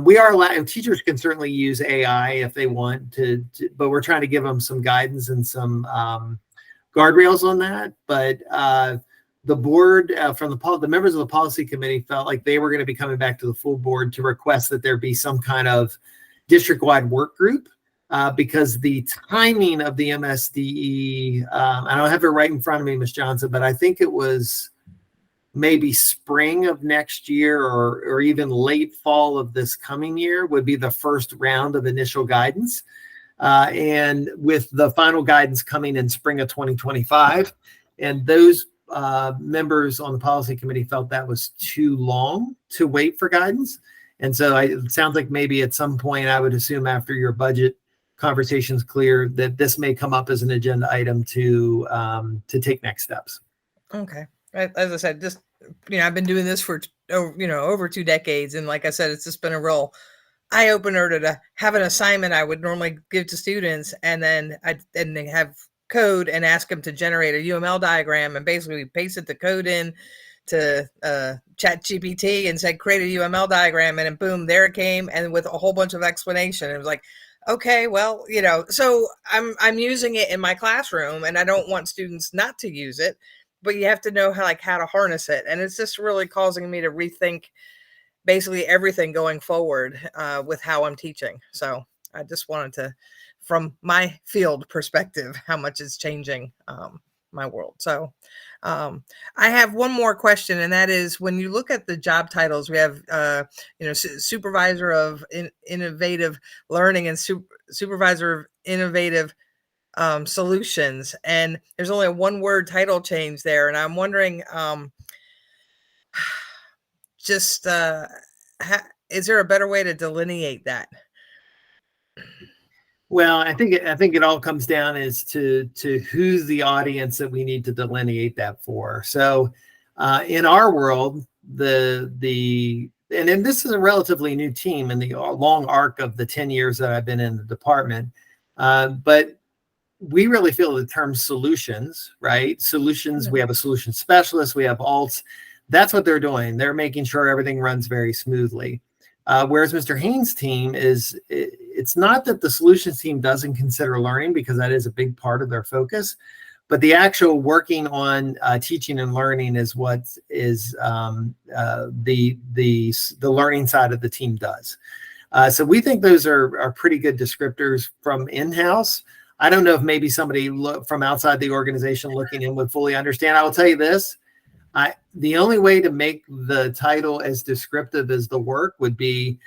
We are allowed, teachers can certainly use AI if they want to, but we're trying to give them some guidance and some guardrails on that. But the board from the members of the policy committee felt like they were going to be coming back to the full board to request that there be some kind of district-wide work group because the timing of the MSDE, I don't have it right in front of me, Ms. Johnson, but I think it was maybe spring of next year or even late fall of this coming year would be the first round of initial guidance. And with the final guidance coming in spring of 2025, and those members on the policy committee felt that was too long to wait for guidance. And so it sounds like maybe at some point, I would assume after your budget conversation's clear, that this may come up as an agenda item to take next steps. Okay. As I said, just I've been doing this for, over 2 decades. And like I said, it's just been a real eye opener to have an assignment I would normally give to students. And then they have code and ask them to generate a UML diagram, and basically we pasted the code in to ChatGPT and said, create a UML diagram. And then boom, there it came. And with a whole bunch of explanation, it was like, okay, well, so I'm using it in my classroom, and I don't want students not to use it, but you have to know how to harness it. And it's just really causing me to rethink basically everything going forward with how I'm teaching. So I just wanted to, from my field perspective, how much it's changing my world. So I have one more question, and that is, when you look at the job titles, we have, supervisor of innovative learning and supervisor of innovative solutions, and there's only a one-word title change there. And I'm wondering, is there a better way to delineate that? Well, I think it all comes down as to who's the audience that we need to delineate that for. So in our world, and this is a relatively new team in the long arc of the 10 years that I've been in the department, but we really feel the term solutions, right? Solutions, we have a solution specialist, we have alts. That's what they're doing. They're making sure everything runs very smoothly. Whereas Mr. Haynes' team it's not that the solutions team doesn't consider learning, because that is a big part of their focus, but the actual working on teaching and learning is what is the learning side of the team does. So we think those are pretty good descriptors from in-house. I don't know if maybe somebody from outside the organization looking in would fully understand. I will tell you this. The only way to make the title as descriptive as the work would be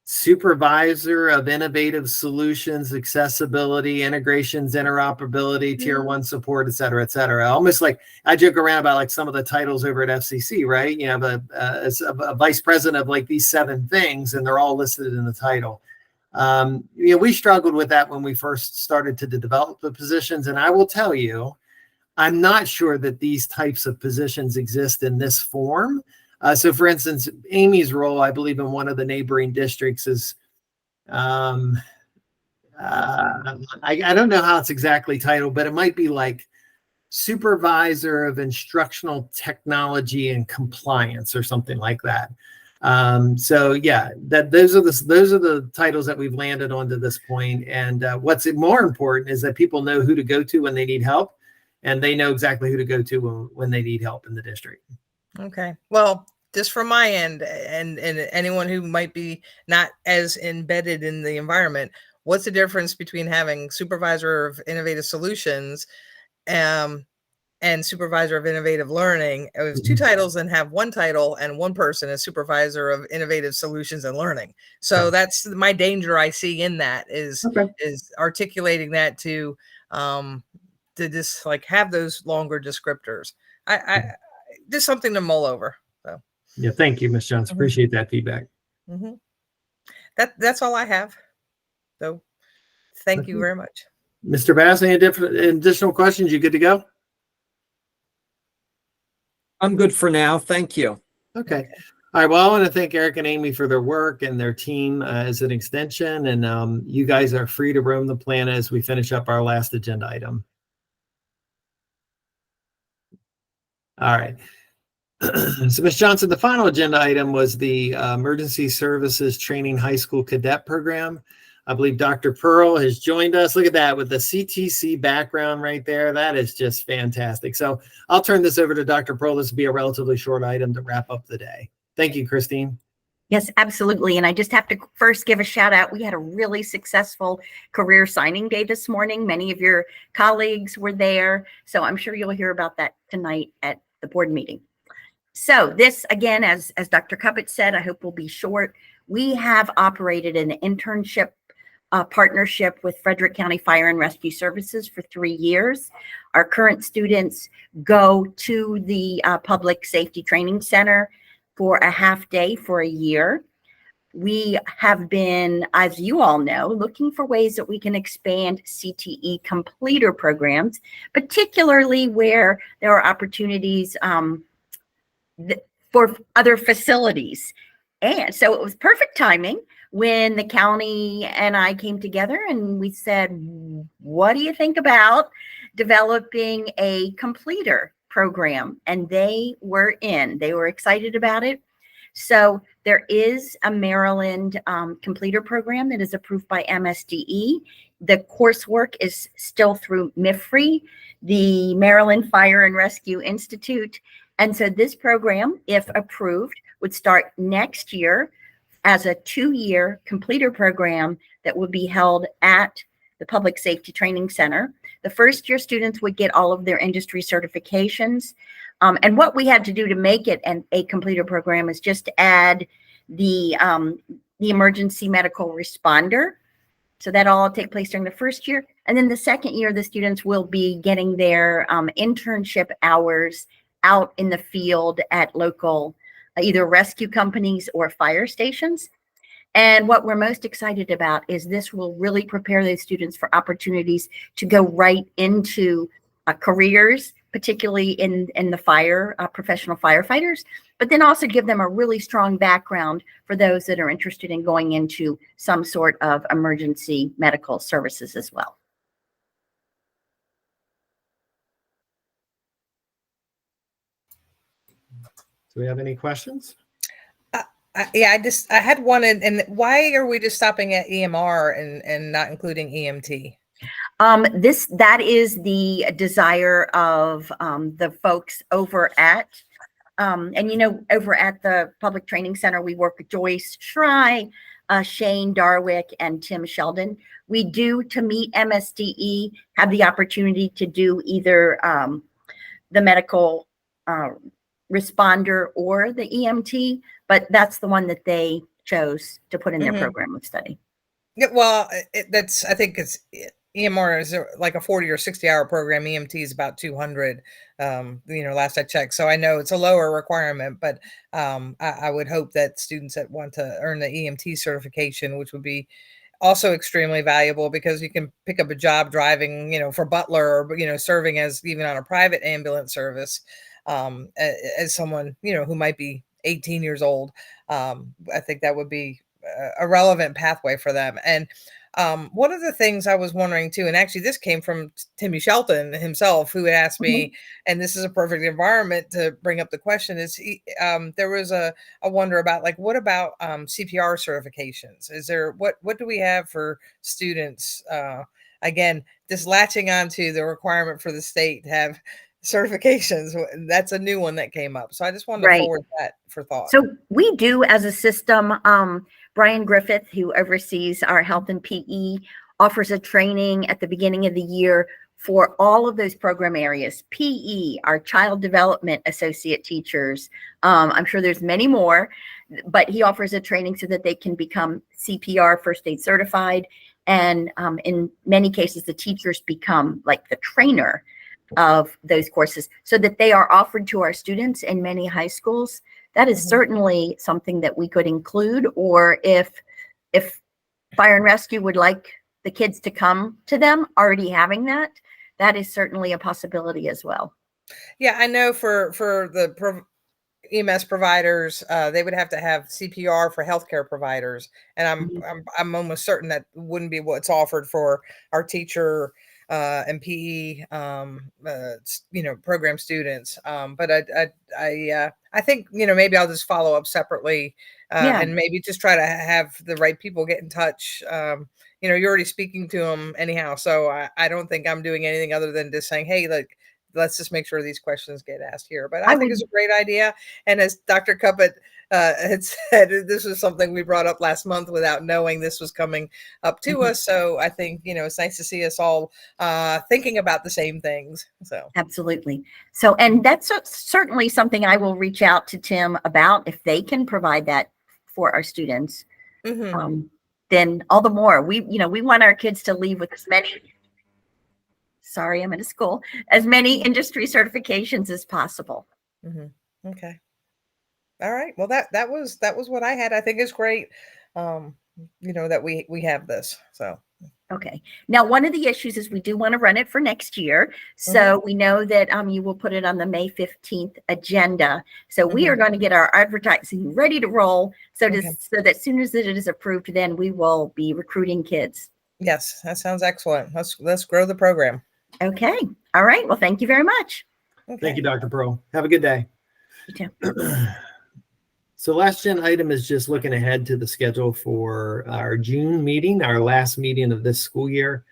supervisor of innovative solutions, accessibility, integrations, interoperability, tier 1 support, et cetera, et cetera. Almost like I joke around about like some of the titles over at FCC, right? You have a vice president of like these 7 things, and they're all listed in the title. We struggled with that when we first started to develop the positions. And I will tell you, I'm not sure that these types of positions exist in this form. So for instance, Amy's role, I believe in one of the neighboring districts is, I don't know how it's exactly titled, but it might be like supervisor of instructional technology and compliance or something like that. So yeah, those are the titles that we've landed on to this point. And what's more important is that people know who to go to when they need help, and they know exactly who to go to when they need help in the district. Okay. Well, just from my end, and anyone who might be not as embedded in the environment, what's the difference between having supervisor of innovative solutions and supervisor of innovative learning? It was 2 titles and have 1 title, and 1 person is supervisor of innovative solutions and learning. So that's my danger I see in that is articulating that to just like have those longer descriptors. I just something to mull over. So yeah, thank you, Ms. Johnson. Appreciate that feedback. That's all I have. So thank you very much. Mr. Bass, any additional questions? You good to go? I'm good for now. Thank you. Okay. All right. Well, I want to thank Eric and Amy for their work and their team as an extension. And you guys are free to roam the planet as we finish up our last agenda item. All right. So, Ms. Johnson, the final agenda item was the Emergency Services Training High School Cadet Program. I believe Dr. Pearl has joined us. Look at that with the CTC background right there. That is just fantastic. So I'll turn this over to Dr. Pearl. This will be a relatively short item to wrap up the day. Thank you, Christine. Yes, absolutely. And I just have to first give a shout out. We had a really successful career signing day this morning. Many of your colleagues were there. So I'm sure you'll hear about that tonight at the board meeting. So this, again, as Dr. Cuppett said, I hope will be short. We have operated an internship partnership with Frederick County Fire and Rescue Services for 3 years. Our current students go to the Public Safety Training Center for a half day for a year. We have been, as you all know, looking for ways that we can expand CTE completer programs, particularly where there are opportunities for other facilities. And so it was perfect timing when the county and I came together and we said, what do you think about developing a completer program? And they were excited about it. So there is a Maryland completer program that is approved by MSDE. The coursework is still through MIFRE, the Maryland Fire and Rescue Institute. And so this program, if approved, would start next year as a 2-year completer program that would be held at the Public Safety Training Center. The first year students would get all of their industry certifications. And what we had to do to make it a completer program is just add the emergency medical responder. So that all take place during the first year. And then the second year, the students will be getting their internship hours out in the field at local either rescue companies or fire stations. And what we're most excited about is this will really prepare those students for opportunities to go right into careers, particularly in the fire, professional firefighters, but then also give them a really strong background for those that are interested in going into some sort of emergency medical services as well. Do we have any questions? Yeah, I had one, and why are we just stopping at EMR and not including EMT? That is the desire of the folks over at, and over at the Public Training Center, we work with Joyce Schrei, Shane Darwick, and Tim Sheldon. We do, to meet MSDE, have the opportunity to do either the medical responder or the EMT, but that's the one that they chose to put in their program of study. Yeah, well, I think it's EMR is like a 40 or 60 hour program. EMT is about 200. Last I checked. So I know it's a lower requirement, but I would hope that students that want to earn the EMT certification, which would be also extremely valuable because you can pick up a job driving, for Butler or, serving as even on a private ambulance service as someone, who might be 18 years old. I think that would be a relevant pathway for them. And one of the things I was wondering too, and actually this came from Timmy Shelton himself, who had asked me, and this is a perfect environment to bring up the question, is there was a wonder about what about CPR certifications? Is there, what do we have for students? Again, just latching onto the requirement for the state to have certifications. That's a new one that came up. So I just wanted to forward that for thought. So we do as a system, Brian Griffith, who oversees our health and PE, offers a training at the beginning of the year for all of those program areas. PE, our child development associate teachers. I'm sure there's many more, but he offers a training so that they can become CPR first aid certified. And in many cases, the teachers become like the trainer of those courses so that they are offered to our students in many high schools. That is certainly something that we could include, or if Fire and Rescue would like the kids to come to them already having that is certainly a possibility as well. Yeah, I know for the EMS providers, they would have to have CPR for healthcare providers, and I'm almost certain that wouldn't be what's offered for our teacher and PE, program students. But I think, maybe I'll just follow up separately and maybe just try to have the right people get in touch. You're already speaking to them anyhow. So I don't think I'm doing anything other than just saying, hey, let's just make sure these questions get asked here. But I think it's a great idea. And as Dr. Cuppet had said, this was something we brought up last month without knowing this was coming up to us. So I think, it's nice to see us all thinking about the same things. So absolutely. So, and that's certainly something I will reach out to Tim about if they can provide that for our students. Then all the more we want our kids to leave with as many. Sorry, I'm in a school, as many industry certifications as possible. Okay. All right. Well, that was what I had. I think it's great, that we have this. So Okay. Now, one of the issues is we do want to run it for next year. So we know that you will put it on the May 15th agenda. So we are going to get our advertising ready to roll. So so that as soon as it is approved, then we will be recruiting kids. Yes, that sounds excellent. Let's grow the program. Okay. All right. Well, thank you very much. Okay. Thank you, Dr. Pearl. Have a good day. You too. So last gen item is just looking ahead to the schedule for our June meeting, our last meeting of this school year.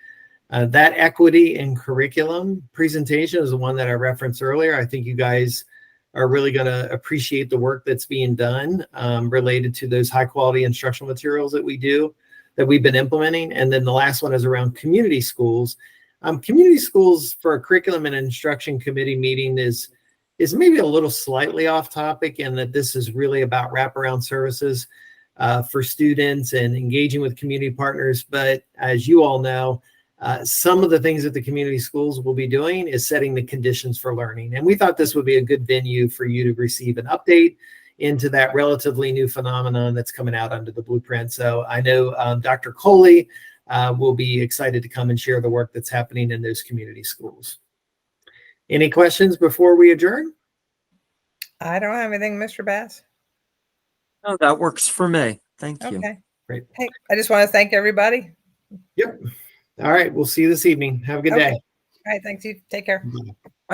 That equity and curriculum presentation is the one that I referenced earlier. I think you guys are really going to appreciate the work that's being done related to those high quality instructional materials that we've been implementing. And then the last one is around community schools. Community schools for a curriculum and instruction committee meeting is maybe a little slightly off topic, and that this is really about wraparound services for students and engaging with community partners. But as you all know, some of the things that the community schools will be doing is setting the conditions for learning. And we thought this would be a good venue for you to receive an update into that relatively new phenomenon that's coming out under the blueprint. So I know Dr. Coley will be excited to come and share the work that's happening in those community schools. Any questions before we adjourn? I don't have anything, Mr. Bass. No, that works for me. Thank you. Okay. Great. Hey, I just want to thank everybody. Yep. All right. We'll see you this evening. Have a good Okay. day. All right. Thanks. You take care. Bye.